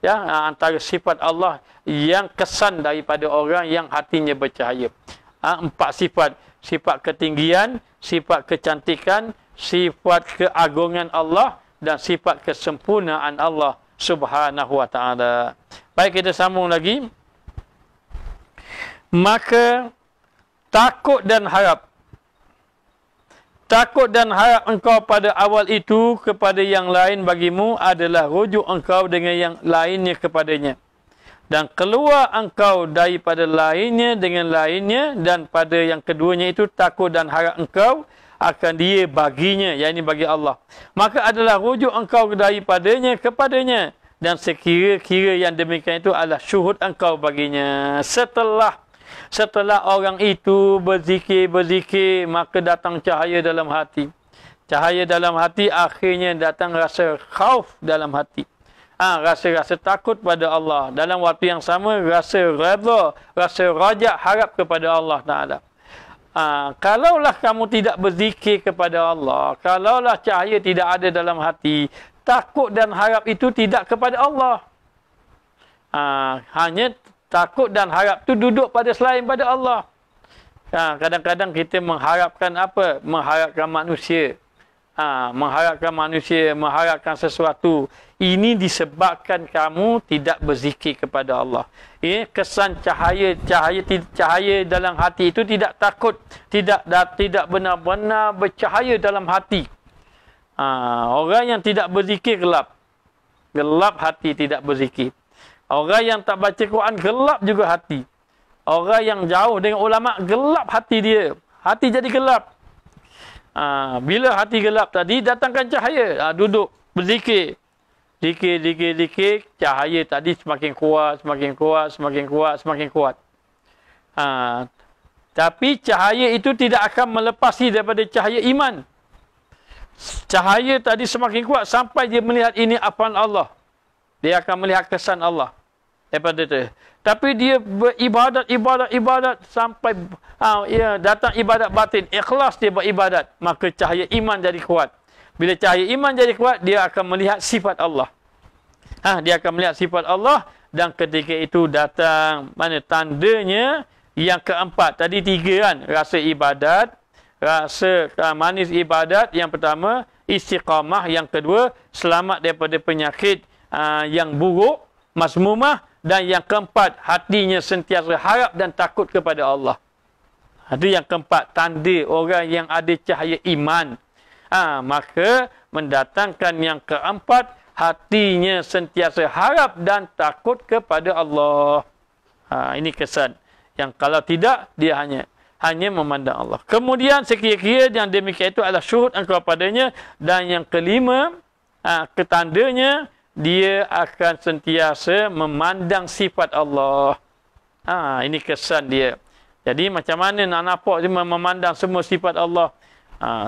antara sifat Allah yang kesan daripada orang yang hatinya bercahaya. 4 sifat. Sifat ketinggian, sifat kecantikan, sifat keagungan Allah, dan sifat kesempurnaan Allah Subhanahu wa ta'ala. Baik, kita sambung lagi. Maka takut dan harap. Takut dan harap engkau pada awal itu kepada yang lain bagimu adalah rujuk engkau dengan yang lainnya kepadanya. Dan keluar engkau daripada lainnya dengan lainnya, dan pada yang keduanya itu takut dan harap engkau akan dia baginya, yakni bagi Allah. Maka adalah rujuk engkau daripadanya kepadanya. Dan sekira-kira yang demikian itu adalah syuhud engkau baginya. Setelah orang itu berzikir, maka datang cahaya dalam hati. Cahaya dalam hati, akhirnya datang rasa khauf dalam hati. Rasa takut pada Allah. Dalam waktu yang sama, rasa redha, rasa rajak, harap kepada Allah Ta'ala. Kalaulah kamu tidak berzikir kepada Allah, kalaulah cahaya tidak ada dalam hati, takut dan harap itu tidak kepada Allah. Hanya takut dan harap itu duduk pada selain pada Allah. Kadang-kadang kita mengharapkan apa? Mengharapkan manusia. Mengharapkan sesuatu. Ini disebabkan kamu tidak berzikir kepada Allah. Ini kesan cahaya dalam hati itu tidak takut, tidak benar-benar bercahaya dalam hati. Orang yang tidak berzikir gelap hati, tidak berzikir. Orang yang tak baca Quran gelap juga hati. Orang yang jauh dengan ulama gelap hati dia, hati jadi gelap. Bila hati gelap tadi, datangkan cahaya. Duduk, berzikir. Zikir, cahaya tadi semakin kuat. Tapi cahaya itu tidak akan melepasi daripada cahaya iman. Cahaya tadi semakin kuat sampai dia melihat ini apaan Allah. Dia akan melihat kesan Allah daripada itu. Tapi dia beribadat sampai datang ibadat batin, ikhlas dia beribadat, maka cahaya iman jadi kuat. Bila cahaya iman jadi kuat, dia akan melihat sifat Allah. Dia akan melihat sifat Allah, dan ketika itu datang tandanya yang keempat. Tadi 3 kan, rasa ibadat, rasa manis ibadat. Yang pertama istiqamah, yang kedua selamat daripada penyakit yang buruk, masmumah, dan yang keempat hatinya sentiasa harap dan takut kepada Allah. Itu yang keempat, tanda orang yang ada cahaya iman. Maka mendatangkan yang keempat, hatinya sentiasa harap dan takut kepada Allah. Ini kesan. Yang kalau tidak, dia hanya memandang Allah. Kemudian sekira-kira yang demikian itu adalah syuhud engkau padanya. Dan yang kelima, ketandanya, dia akan sentiasa memandang sifat Allah. Ini kesan dia. Jadi macam mana nak nampak dia memandang semua sifat Allah.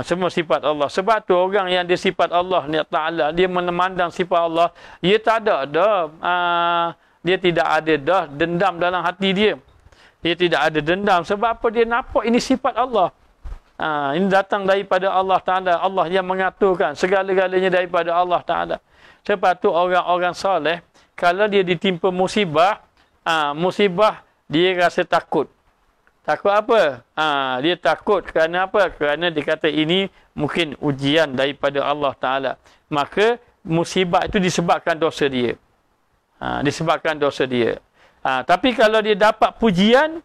Semua sifat Allah. Sebab tu orang yang dia sifat Allah ni Ta'ala, dia memandang sifat Allah, dia tak ada dah. Dia tidak ada dah dendam dalam hati dia. Dia tidak ada dendam. Sebab apa? Dia nampak ini sifat Allah. Ini datang daripada Allah Ta'ala. Allah yang mengaturkan segala-galanya daripada Allah Ta'ala. Sebab tu orang-orang soleh, kalau dia ditimpa musibah, dia rasa takut. Takut apa? Dia takut kerana apa? Kerana dia kata ini mungkin ujian daripada Allah Ta'ala. Maka musibah itu disebabkan dosa dia. Disebabkan dosa dia. Tapi kalau dia dapat pujian,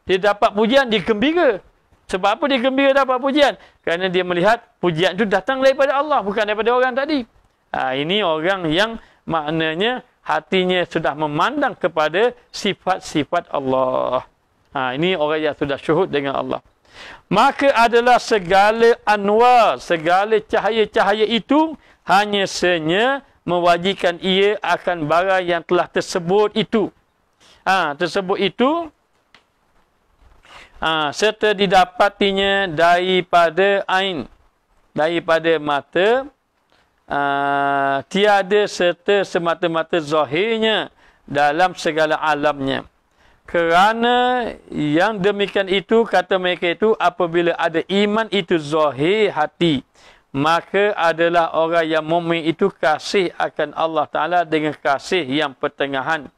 dia gembira. Sebab apa dia gembira dapat pujian? Kerana dia melihat pujian itu datang daripada Allah, bukan daripada orang tadi. Ini orang yang maknanya hatinya sudah memandang kepada sifat-sifat Allah. Ini orang yang sudah syuhud dengan Allah. Maka adalah segala anwar, segala cahaya-cahaya itu hanya senya mewajibkan ia akan barang yang telah tersebut itu. Serta didapatinya daripada ain, daripada mata, tiada serta semata-mata zahirnya dalam segala alamnya. Kerana yang demikian itu, kata mereka itu, apabila ada iman itu zahir hati, maka adalah orang yang mukmin itu kasih akan Allah Ta'ala dengan kasih yang pertengahan.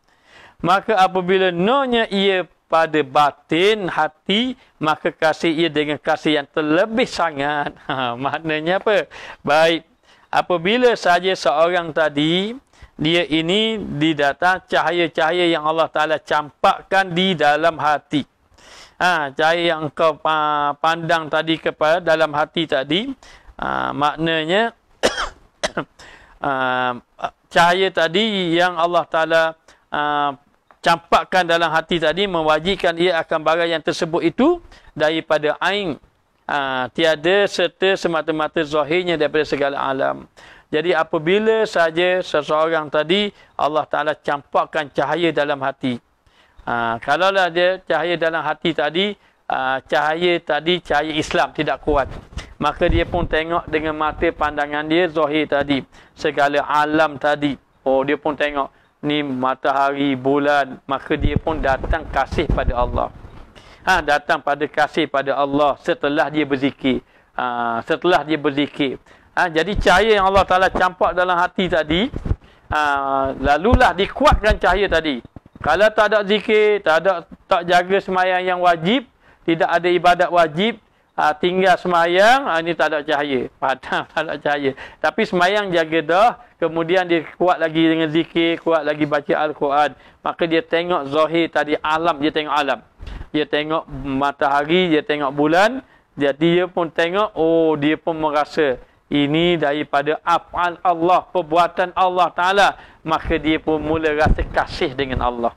Maka apabila nonya ia pada batin hati, maka kasih ia dengan kasih yang terlebih sangat. Maknanya apa? Baik, apabila saja seorang tadi, dia ini didatang cahaya-cahaya yang Allah Ta'ala campakkan di dalam hati. Cahaya yang kau pandang tadi kepada dalam hati tadi, maknanya cahaya tadi yang Allah Ta'ala campakkan dalam hati tadi mewajibkan ia akan barang yang tersebut itu daripada ain. Tiada serta semata-mata zahirnya daripada segala alam. Jadi apabila saja seseorang tadi Allah Ta'ala campakkan cahaya dalam hati. Kalaulah dia cahaya dalam hati tadi, cahaya Islam tidak kuat, maka dia pun tengok dengan mata pandangan dia zahir tadi, segala alam tadi. Oh, dia pun tengok ni matahari, bulan, maka dia pun datang kasih pada Allah. Datang pada kasih pada Allah setelah dia berzikir. Jadi cahaya yang Allah Ta'ala campak dalam hati tadi, lalulah dikuatkan cahaya tadi. Kalau tak ada zikir, tak jaga sembahyang yang wajib, tidak ada ibadat wajib, tinggal sembahyang, ini tak ada cahaya. Padam, tak ada cahaya. Tapi sembahyang jaga dah, kemudian dia kuat lagi dengan zikir, kuat lagi baca Al-Quran, maka dia tengok zahir tadi, alam, dia tengok alam. Dia tengok matahari, dia tengok bulan, jadi dia pun tengok, oh, dia pun merasa ini daripada af'al Allah, perbuatan Allah Ta'ala, maka dia pun mula rasa kasih dengan Allah.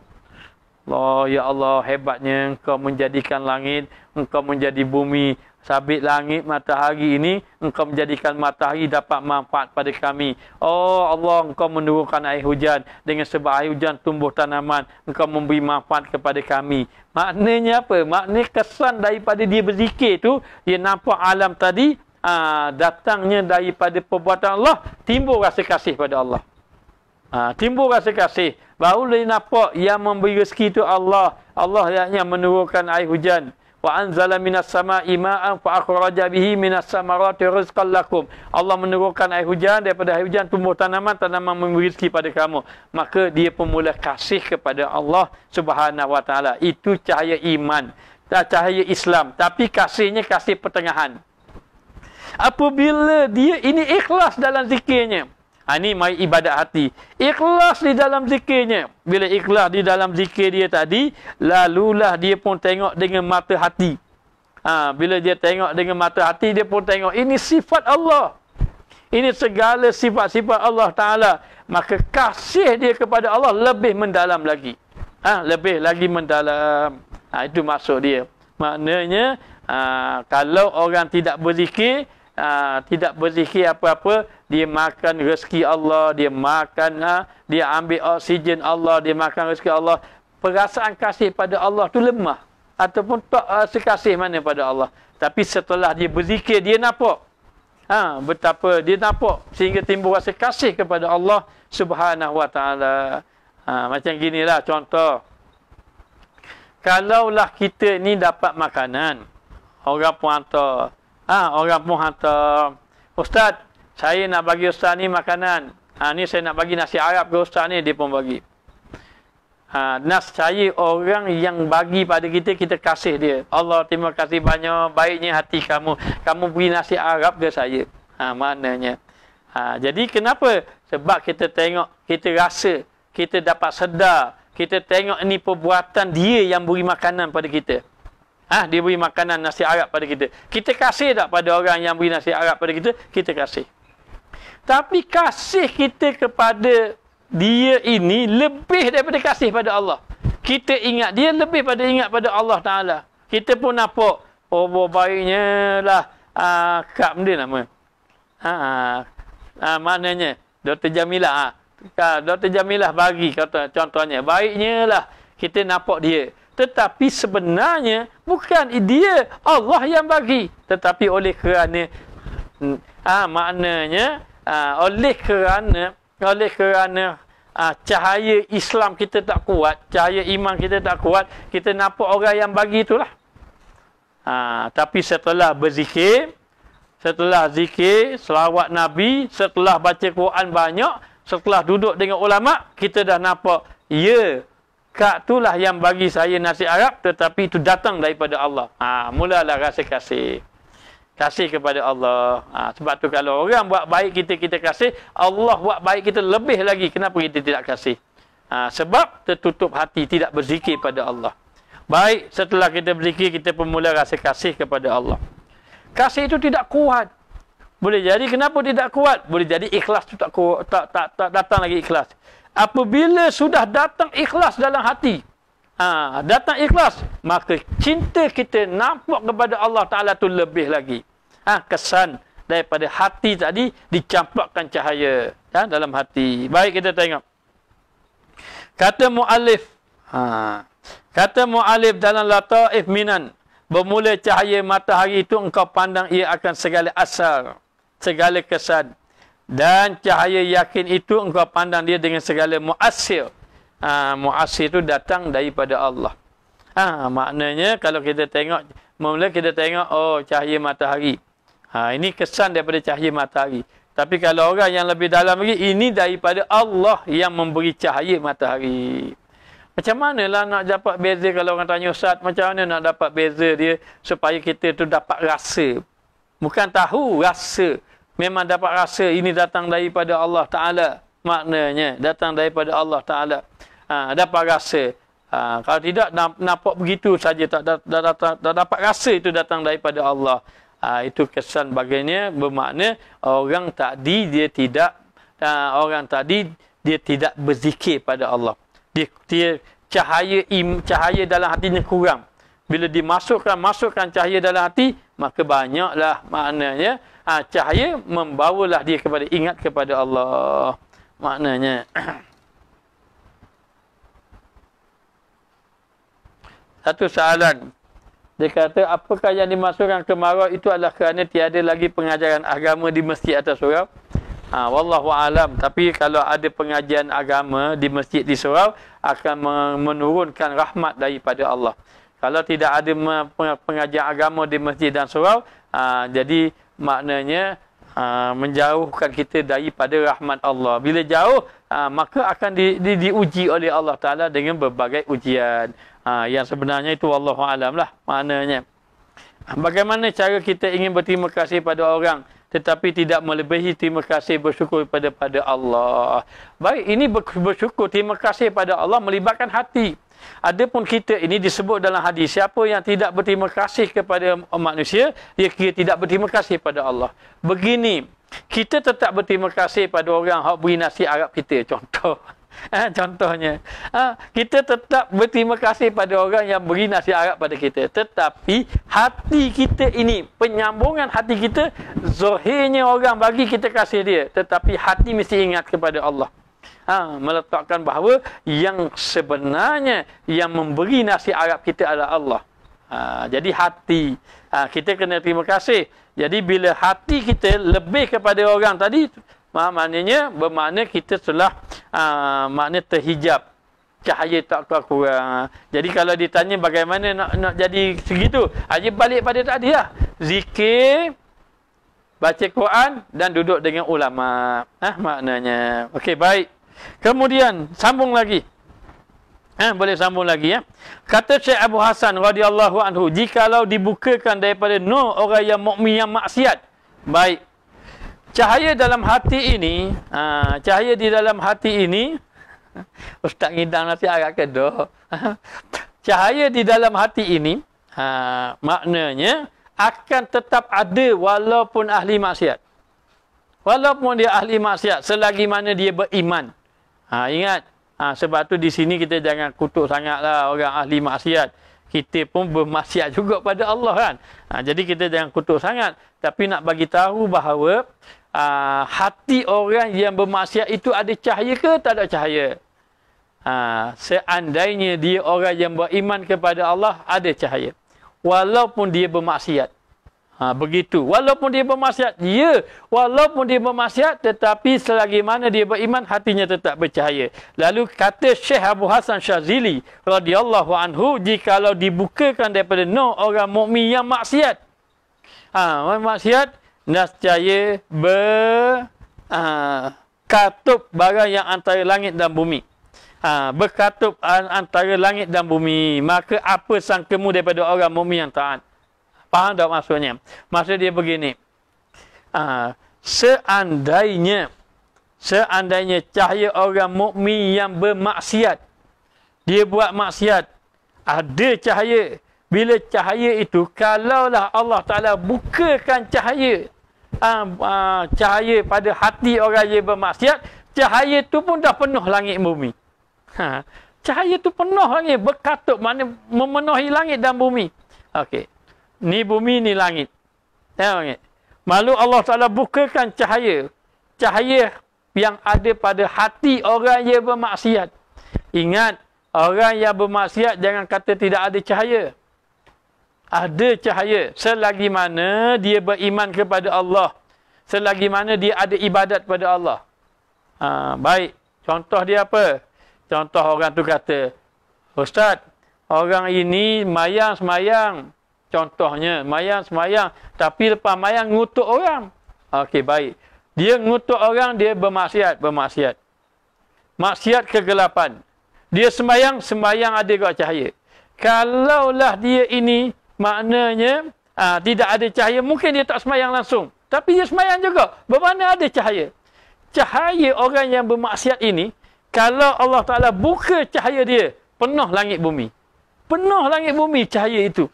Allah, ya Allah, hebatnya Engkau menjadikan langit, Engkau menjadi bumi, sabit langit, matahari ini, Engkau menjadikan matahari dapat manfaat pada kami. Oh Allah, Engkau menurunkan air hujan, dengan sebab air hujan tumbuh tanaman, Engkau memberi manfaat kepada kami. Maknanya apa? Maknanya kesan daripada dia berzikir tu, dia nampak alam tadi, datangnya daripada perbuatan Allah, timbul rasa kasih pada Allah. Timbul rasa kasih. Baru dia nampak yang memberi rezeki itu Allah. Allah yang menurunkan air hujan. Wa anzala minas sama'i ma'an fa akhraja bihi minas samarati rizqan lakum. Allah menurunkan air hujan, daripada air hujan tumbuh tanaman, tanaman memberi rezeki pada kamu. Maka dia pun mula kasih kepada Allah Subhanahu wa taala. Itu cahaya iman, cahaya Islam. Tapi kasihnya kasih pertengahan. Apabila dia ini ikhlas dalam zikirnya. Ini mai ibadat hati. Ikhlas di dalam zikirnya. Bila ikhlas di dalam zikir dia tadi, lalulah dia pun tengok dengan mata hati. Bila dia tengok dengan mata hati, dia pun tengok ini sifat Allah. Ini segala sifat-sifat Allah Ta'ala. Maka kasih dia kepada Allah lebih mendalam lagi. Lebih lagi mendalam. Itu maksud dia. Maknanya, kalau orang tidak berzikir, apa-apa, dia makan rezeki Allah, dia makan, dia ambil oksigen Allah, dia makan rezeki Allah. Perasaan kasih pada Allah tu lemah, ataupun tak rasa kasih mana pada Allah. Tapi setelah dia berzikir, dia nampak betapa dia nampak, sehingga timbul rasa kasih kepada Allah Subhanahu wa taala. Macam ginilah contoh. Kalaulah kita ni dapat makanan, orang pun hantar, Ustaz, saya nak bagi Ustaz ni makanan. Ni saya nak bagi nasi Arab ke Ustaz ni, dia pun bagi. Saya orang yang bagi pada kita, kita kasih dia. Allah, terima kasih banyak, baiknya hati kamu. Kamu beri nasi Arab ke saya? Maknanya. Jadi kenapa? Sebab kita tengok, kita rasa, kita dapat sedar, kita tengok ini perbuatan dia yang beri makanan pada kita. Dia beri makanan nasi Arab pada kita. Kita kasih tak pada orang yang beri nasi Arab pada kita? Kita kasih. Tapi kasih kita kepada dia ini lebih daripada kasih pada Allah. Kita ingat dia lebih pada ingat pada Allah Ta'ala. Kita pun nampak, oh baiknya lah, Kak dia nama. Maknanya, Dr. Jamilah. Dr. Jamilah bagi, kata contohnya, baiknya lah, kita nampak dia. Tetapi sebenarnya bukan dia, Allah yang bagi. Tetapi oleh kerana maknanya oleh kerana cahaya Islam kita tak kuat, cahaya iman kita tak kuat, kita nampak orang yang bagi itulah. Tapi setelah berzikir, setelah zikir, selawat Nabi, setelah baca Quran banyak, setelah duduk dengan ulama, kita dah nampak, ya, Kak itulah yang bagi saya nasi Arab, tetapi itu datang daripada Allah. Mulalah rasa kasih. Kasih kepada Allah. Sebab tu kalau orang buat baik kita kasih, Allah buat baik kita lebih lagi. Kenapa kita tidak kasih? Sebab tertutup hati, tidak berzikir pada Allah. Baik, setelah kita berzikir, kita pun mula rasa kasih kepada Allah. Kasih itu tidak kuat. Boleh jadi kenapa tidak kuat? Boleh jadi ikhlas itu tak datang lagi ikhlas. Apabila sudah datang ikhlas dalam hati, datang ikhlas, maka cinta kita nampak kepada Allah Ta'ala tu lebih lagi. Kesan daripada hati tadi dicampakkan cahaya dalam hati. Baik, kita tengok. Kata mu'alif. Kata mu'alif dalam Lataif Minan. Bermula cahaya matahari itu engkau pandang ia akan segala asar, segala kesan. Dan cahaya yakin itu engkau pandang dia dengan segala mu'asir. Mu'asir itu datang daripada Allah. Maknanya kalau kita tengok, mula kita tengok, oh cahaya matahari. Ini kesan daripada cahaya matahari. Tapi kalau orang yang lebih dalam lagi, ini daripada Allah yang memberi cahaya matahari. Macam manalah nak dapat beza kalau orang tanya Ustaz, macam mana nak dapat beza dia supaya kita tu dapat rasa. Bukan tahu, rasa. Memang dapat rasa ini datang daripada Allah Ta'ala. Maknanya datang daripada Allah Ta'ala. Dapat rasa. Kalau tidak, nampak begitu saja tak dapat rasa itu datang daripada Allah. Itu kesan bagiannya, bermakna orang tadi dia tidak berzikir pada Allah. Dia cahaya dalam hatinya kurang. Bila masukkan cahaya dalam hati, maka banyaklah maknanya cahaya membawalah dia kepada ingat kepada Allah. Maknanya satu soalan. Dia kata, apakah yang dimasukkan kemarau itu adalah kerana tiada lagi pengajaran agama di masjid atau surau? Wallahu alam. Tapi kalau ada pengajian agama di masjid di surau, akan menurunkan rahmat daripada Allah. Kalau tidak ada pengajian agama di masjid dan surau, jadi maknanya menjauhkan kita daripada rahmat Allah. Bila jauh, maka akan diuji oleh Allah Ta'ala dengan berbagai ujian. Yang sebenarnya itu wallahu alam lah maknanya. Bagaimana cara kita ingin berterima kasih pada orang tetapi tidak melebihi terima kasih bersyukur pada Allah. Baik, ini bersyukur terima kasih pada Allah melibatkan hati. Adapun kita ini disebut dalam hadis, siapa yang tidak berterima kasih kepada manusia, dia kira tidak berterima kasih pada Allah. Begini, kita tetap berterima kasih pada orang yang beri nasi Arab kita, contoh. Contohnya, kita tetap berterima kasih pada orang yang beri nasi Arab pada kita. Tetapi hati kita ini, penyambungan hati kita, zahirnya orang bagi kita kasih dia. Tetapi hati mesti ingat kepada Allah. Meletakkan bahawa yang sebenarnya yang memberi nasi Arab kita adalah Allah. Jadi hati, kita kena terima kasih. Jadi bila hati kita lebih kepada orang tadi, maknanya bermakna kita telah makna terhijab, cahaya tak kurang. Jadi kalau ditanya bagaimana nak jadi segitu, aja balik pada tadi lah. Zikir, baca Quran dan duduk dengan ulama. Maknanya. Okey, baik. Kemudian sambung lagi. Boleh sambung lagi ya. Kata Syekh Abu Hasan radhiyallahu anhu, jikalau dibukakan daripada nur orang yang mukmin yang maksiat. Baik. Cahaya dalam hati ini, cahaya di dalam hati ini, Ustaz ngidang nasi Arab ke dah? Cahaya di dalam hati ini, maknanya akan tetap ada walaupun ahli maksiat. Walaupun dia ahli maksiat, selagi mana dia beriman. Ingat, sebab tu di sini kita jangan kutuk sangatlah orang ahli maksiat. Kita pun bermaksiat juga pada Allah kan. Jadi kita jangan kutuk sangat. Tapi nak bagi tahu bahawa hati orang yang bermaksiat itu ada cahaya ke tak ada cahaya? Seandainya dia orang yang beriman kepada Allah, ada cahaya. Walaupun dia bermaksiat. Begitu. Walaupun dia bermaksiat. Ya, walaupun dia bermaksiat, tetapi selagi mana dia beriman, hatinya tetap bercahaya. Lalu kata Syekh Abu Hasan Syazili radhiyallahu anhu, jikalau dibukakan daripada nur orang mukmin yang maksiat. Maksiat, nescaya berkatup barang yang antara langit dan bumi. Berkatup antara langit dan bumi. Maka apa sangkamu daripada orang mukmin yang taat? Faham tak maksudnya? Maksud dia begini. Seandainya cahaya orang mukmin yang bermaksiat, dia buat maksiat, ada cahaya. Bila cahaya itu, kalaulah Allah Ta'ala bukakan cahaya, cahaya pada hati orang yang bermaksiat, cahaya itu pun dah penuh langit bumi. Cahaya tu penuh langit, berkatup, maknanya memenuhi langit dan bumi. Okey. Ni bumi, ni langit. Tengok. Malu Allah Ta'ala bukakan cahaya. Cahaya yang ada pada hati orang yang bermaksiat. Ingat, orang yang bermaksiat jangan kata tidak ada cahaya. Ada cahaya. Selagi mana dia beriman kepada Allah. Selagi mana dia ada ibadat kepada Allah. Baik. Contoh dia apa? Contoh orang tu kata, Ustaz, orang ini mayang-semayang. Contohnya, mayang-semayang. Tapi lepas mayang, ngutuk orang. Okey, baik. Dia ngutuk orang, dia bermaksiat. Maksiat kegelapan. Dia sembayang ada juga cahaya. Kalaulah dia ini, maknanya, tidak ada cahaya, mungkin dia tak sembayang langsung. Tapi dia sembayang juga. Bermakna ada cahaya. Cahaya orang yang bermaksiat ini, kalau Allah Ta'ala buka cahaya dia, penuh langit bumi. Penuh langit bumi cahaya itu.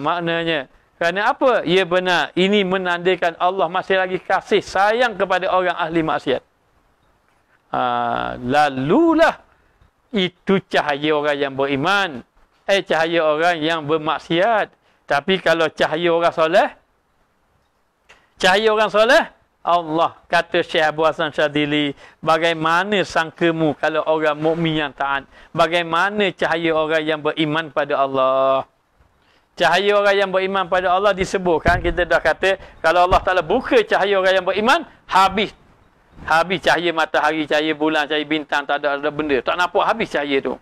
Maknanya, kerana apa? Ya benar, ini menandakan Allah masih lagi kasih sayang kepada orang ahli maksiat. Lalulah itu cahaya orang yang beriman. Cahaya orang yang bermaksiat. Tapi kalau cahaya orang soleh, Allah kata Syekh Abu Hasan Syadzili, bagaimana sangkamu kalau orang mukmin yang taat? Bagaimana cahaya orang yang beriman pada Allah? Cahaya orang yang beriman pada Allah disebutkan, kita dah kata, kalau Allah Ta'ala buka cahaya orang yang beriman, habis cahaya matahari, cahaya bulan, cahaya bintang, tak ada benda. Tak nampak habis cahaya tu.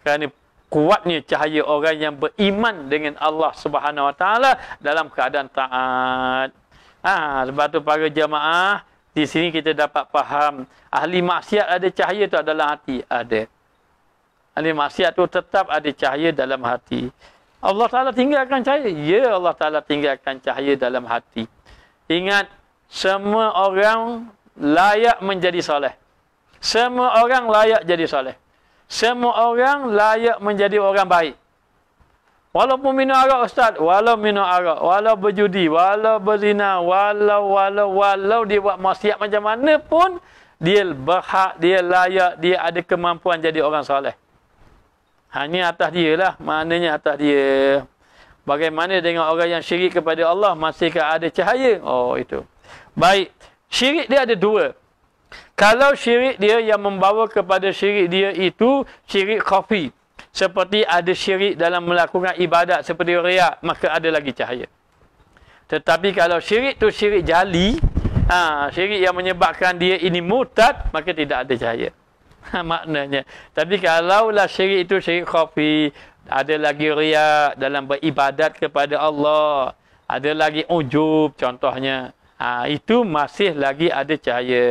Kerana kuatnya cahaya orang yang beriman dengan Allah Subhanahu Wa Ta'ala dalam keadaan taat. Sebab tu para jamaah, di sini kita dapat faham, ahli maksiat ada cahaya tu dalam hati? Ada. Ahli maksiat tu tetap ada cahaya dalam hati. Allah Ta'ala tinggalkan cahaya? Ya, Allah Ta'ala tinggalkan cahaya dalam hati. Ingat, semua orang layak menjadi soleh. Semua orang layak jadi soleh. Semua orang layak menjadi orang baik. Walaupun minum arak, Ustaz. Walau minum arak. Walau berjudi. Walau berzina. Walau dia buat maksiat macam mana pun, dia berhak, dia layak, dia ada kemampuan jadi orang soleh. Hanya atas dia lah. Maknanya atas dia. Bagaimana dengan orang yang syirik kepada Allah? Masihkah ada cahaya? Oh, itu. Baik. Syirik dia ada dua. Kalau syirik dia yang membawa kepada syirik dia itu syirik khafi. Seperti ada syirik dalam melakukan ibadat seperti riak, maka ada lagi cahaya. Tetapi kalau syirik tu syirik jali, syirik yang menyebabkan dia ini murtad, maka tidak ada cahaya. Maknanya. Tapi kalaulah syirik itu syirik khafi, ada lagi riak dalam beribadat kepada Allah, ada lagi ujub contohnya, itu masih lagi ada cahaya.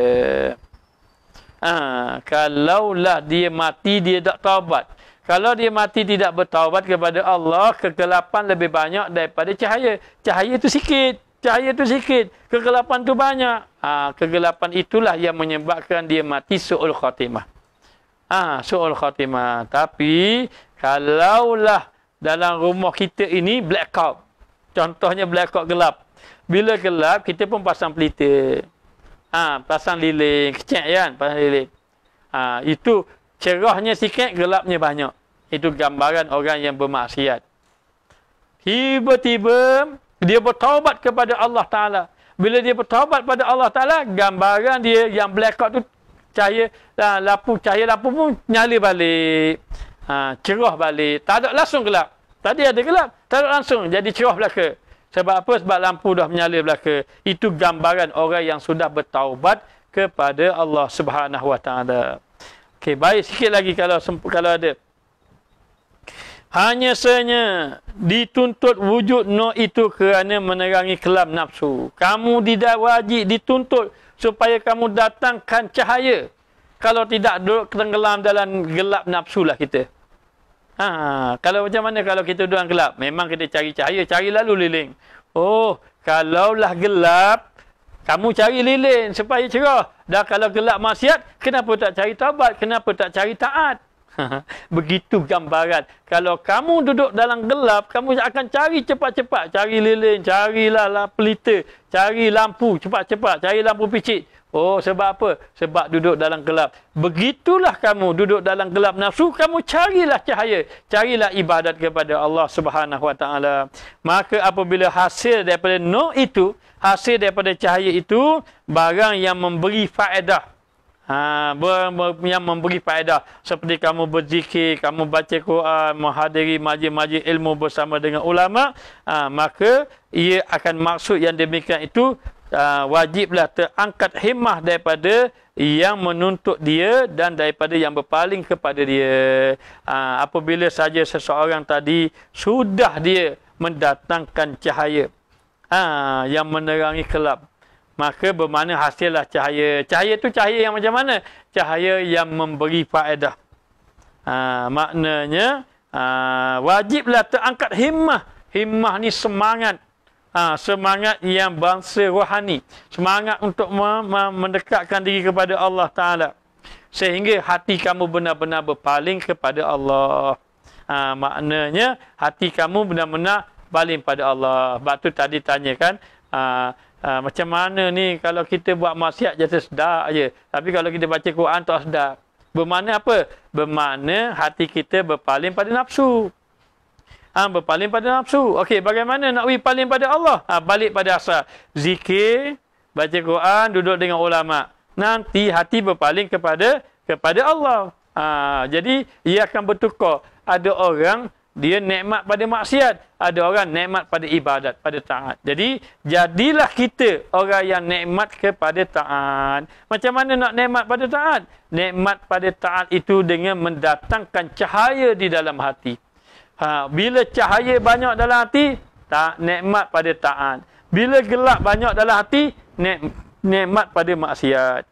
Kalaulah dia mati, dia tak taubat. Kalau dia mati tidak bertaubat kepada Allah, kegelapan lebih banyak daripada cahaya. Cahaya itu sikit. Kegelapan itu banyak. Kegelapan itulah yang menyebabkan dia mati su'ul khatimah. Su'ul khatimah. Tapi, kalaulah dalam rumah kita ini blackout. Contohnya blackout gelap. Bila gelap, kita pun pasang pelita. Pasang lilin. Kecil kan? Pasang lilin. Itu cerahnya sikit, gelapnya banyak. Itu gambaran orang yang bermaksiat. Tiba-tiba, dia bertaubat kepada Allah Ta'ala. Bila dia bertaubat pada Allah Ta'ala, gambaran dia yang blackout tu, cahaya lampu pun nyala balik. Cerah balik. Tak ada langsung gelap. Tadi ada gelap. Tak ada langsung. Jadi cerah belaka. Sebab apa? Sebab lampu dah menyala belaka. Itu gambaran orang yang sudah bertaubat kepada Allah Subhanahu Wa Ta'ala. Okey, baik sikit lagi kalau ada. Hanya sahaja dituntut wujud nur itu kerana menerangi kelam nafsu. Kamu tidak wajib dituntut supaya kamu datangkan cahaya. Kalau tidak, duduk tenggelam dalam gelap nafsu lah kita. Kalau macam mana kalau kita duduk dalam gelap? Memang kita cari cahaya, cari lalu liling. Oh, kalaulah gelap, kamu cari lilin supaya cerah. Dan kalau gelap maksiat, kenapa tak cari taubat? Kenapa tak cari taat? Begitu gambaran. Kalau kamu duduk dalam gelap, kamu akan cari cepat-cepat. Cari lilin, carilah pelita, cari lampu cepat-cepat, cari lampu picit. Oh, sebab apa? Sebab duduk dalam gelap. Begitulah kamu duduk dalam gelap nafsu, kamu carilah cahaya. Carilah ibadat kepada Allah Subhanahu Wa Taala. Maka apabila hasil daripada nur itu, hasil daripada cahaya itu, barang yang memberi faedah. Yang memberi faedah. Seperti kamu berzikir, kamu baca Quran, menghadiri majlis-majlis ilmu bersama dengan ulama, maka ia akan maksud yang demikian itu, wajiblah terangkat himmah daripada yang menuntut dia dan daripada yang berpaling kepada dia. Apabila saja seseorang tadi sudah dia mendatangkan cahaya yang menerangi gelap, maka bermakna hasillah cahaya. Cahaya itu cahaya yang macam mana? Cahaya yang memberi faedah. Maknanya wajiblah terangkat himmah. Himmah ni semangat. Semangat yang bangsa rohani, semangat untuk mendekatkan diri kepada Allah Ta'ala, sehingga hati kamu benar-benar berpaling kepada Allah. Maknanya hati kamu benar-benar baling pada Allah. Sebab tu tadi tanya kan, macam mana ni kalau kita buat maksiat jadi sedar je, tapi kalau kita baca Quran tak sedar. Bermakna apa? Bermakna hati kita berpaling pada nafsu. Berpaling pada nafsu. Okey, bagaimana nak berpaling pada Allah? Balik pada asal. Zikir, baca Quran, duduk dengan ulama. Nanti hati berpaling kepada Allah. Jadi ia akan bertukar. Ada orang dia nikmat pada maksiat, ada orang nikmat pada ibadat, pada taat. Jadi jadilah kita orang yang nikmat kepada taat. Macam mana nak nikmat pada taat? Nikmat pada taat itu dengan mendatangkan cahaya di dalam hati. Bila cahaya banyak dalam hati, nikmat pada taat. Bila gelap banyak dalam hati, nikmat pada maksiat.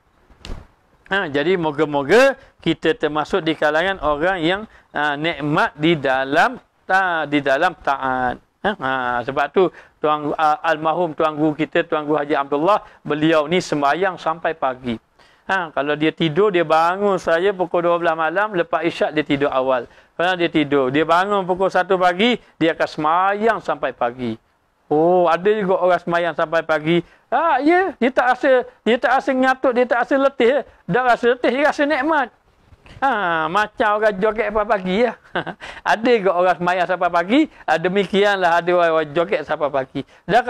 Jadi moga-moga kita termasuk di kalangan orang yang nikmat di dalam taat. Sebab tu almarhum tuan guru kita, Tuan Guru Haji Abdullah, beliau ni sembahyang sampai pagi. Kalau dia tidur, dia bangun saya pukul 12 malam, lepas isyak dia tidur awal. Kalau dia tidur, dia bangun pukul 1 pagi, dia akan semayang sampai pagi. Oh, ada juga orang semayang sampai pagi. Ya, dia tak rasa ngantuk, dia tak rasa letih. Dah rasa letih, dia rasa nikmat. Macam orang joget sampai pagi ya. Ada juga orang semayang sampai pagi, demikianlah ada orang joget sampai pagi. Dan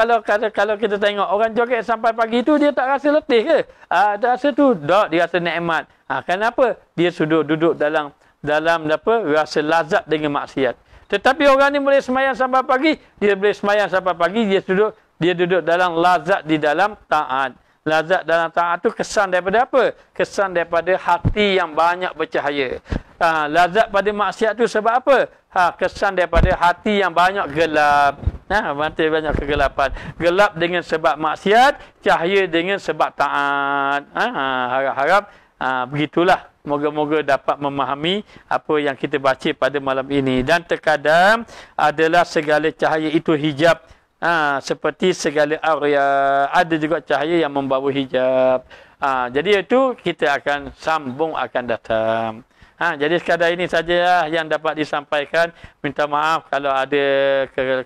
kalau kita tengok orang joget sampai pagi tu, dia tak rasa letih ke? Tak rasa tu, dia rasa nikmat. Kenapa? Dia sudah duduk dalam rasa lazat dengan maksiat. Tetapi orang ni boleh semayang sampai pagi, dia duduk dalam lazat di dalam taat. Lazat dalam taat tu kesan daripada apa? Kesan daripada hati yang banyak bercahaya. Lazat pada maksiat tu sebab apa? Kesan daripada hati yang banyak gelap. Banyak kegelapan. Gelap dengan sebab maksiat, cahaya dengan sebab taat. Harap-harap begitulah. Moga-moga dapat memahami apa yang kita baca pada malam ini. Dan terkadang adalah segala cahaya itu hijab. Seperti segala aurea, ada juga cahaya yang membawa hijab. Jadi itu kita akan sambung akan datang. Jadi sekadar ini saja yang dapat disampaikan. Minta maaf kalau ada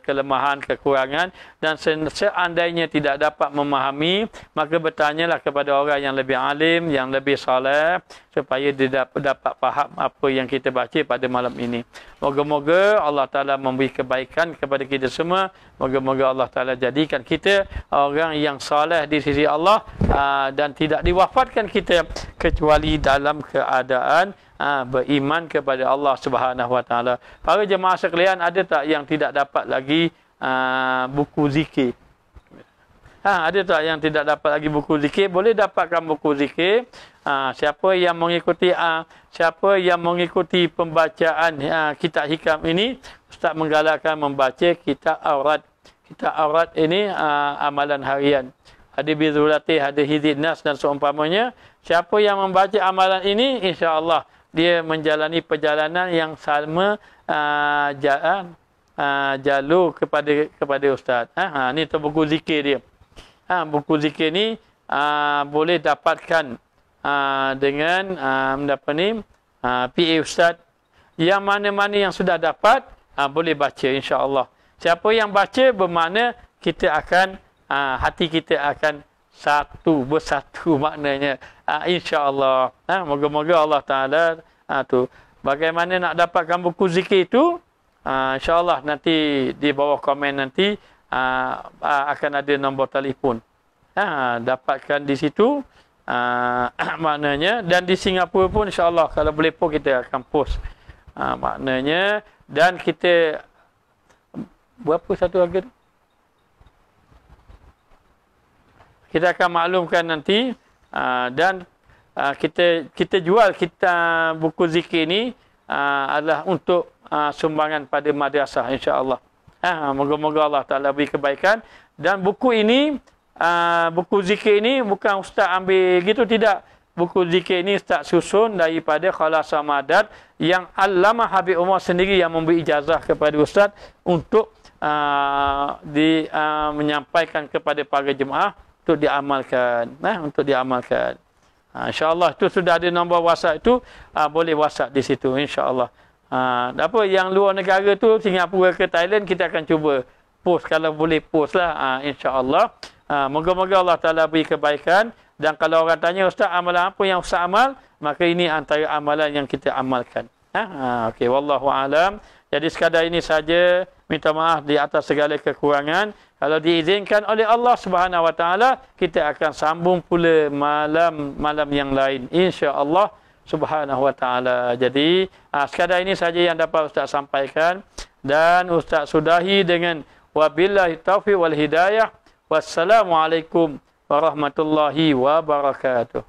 kelemahan, kekurangan. Dan seandainya tidak dapat memahami, maka bertanyalah kepada orang yang lebih alim, yang lebih soleh, supaya dia dapat faham apa yang kita baca pada malam ini. Moga-moga Allah Ta'ala memberi kebaikan kepada kita semua. Moga-moga Allah Ta'ala jadikan kita orang yang soleh di sisi Allah, dan tidak diwafatkan kita kecuali dalam keadaan beriman kepada Allah Subhanahu Wa Taala. Para jemaah sekalian, ada tak yang tidak dapat lagi buku zikir? Ada tak yang tidak dapat lagi buku zikir? Boleh dapatkan buku zikir. Siapa yang mengikuti pembacaan kitab hikam ini, Ustaz menggalakkan membaca kitab aurat. Kitab aurat ini amalan harian. Ada Bizulatih, ada Hizib Nas dan seumpamanya. Siapa yang membaca amalan ini, insya-Allah dia menjalani perjalanan yang sama jalur kepada ustaz. Ni tu buku zikir dia. Buku zikir ni boleh dapatkan dengan PA ustaz. Yang mana-mana yang sudah dapat boleh baca insya-Allah. Siapa yang baca bermakna kita akan hati kita akan bersatu maknanya. InsyaAllah. Moga-moga Allah Ta'ala tu. Bagaimana nak dapatkan buku zikir itu? InsyaAllah nanti di bawah komen nanti akan ada nombor telefon. Dapatkan di situ. Maknanya. Dan di Singapura pun insyaAllah kalau boleh pun kita akan post. Maknanya. Dan kita berapa satu harga tu? Kita akan maklumkan nanti dan kita jual buku zikir ni adalah untuk sumbangan pada madrasah insya-Allah. Moga-moga Allah Taala beri kebaikan. Dan buku ini buku zikir ini bukan ustaz ambil gitu, tidak. Buku zikir ini ustaz susun daripada Khalasah Madad yang Allamah Habib Umar sendiri yang memberi ijazah kepada ustaz untuk menyampaikan kepada para jemaah untuk diamalkan. Untuk diamalkan. InsyaAllah itu sudah ada nombor WhatsApp itu, boleh WhatsApp di situ insyaAllah. Apa yang luar negara tu, Singapura ke Thailand, kita akan cuba post kalau boleh post lah insyaAllah. Moga-moga Allah Ta'ala beri kebaikan. Dan kalau orang tanya, Ustaz amalan apa yang Ustaz amal, maka ini antara amalan yang kita amalkan. Okey, wallahu alam. Jadi sekadar ini saja, minta maaf di atas segala kekurangan. Kalau diizinkan oleh Allah Subhanahu Wa Taala, kita akan sambung pula malam yang lain insya-Allah Subhanahu Wa Taala. Jadi sekadar ini saja yang dapat Ustaz sampaikan, dan Ustaz sudahi dengan wabillahi taufiq wal hidayah. Wassalamualaikum warahmatullahi wabarakatuh.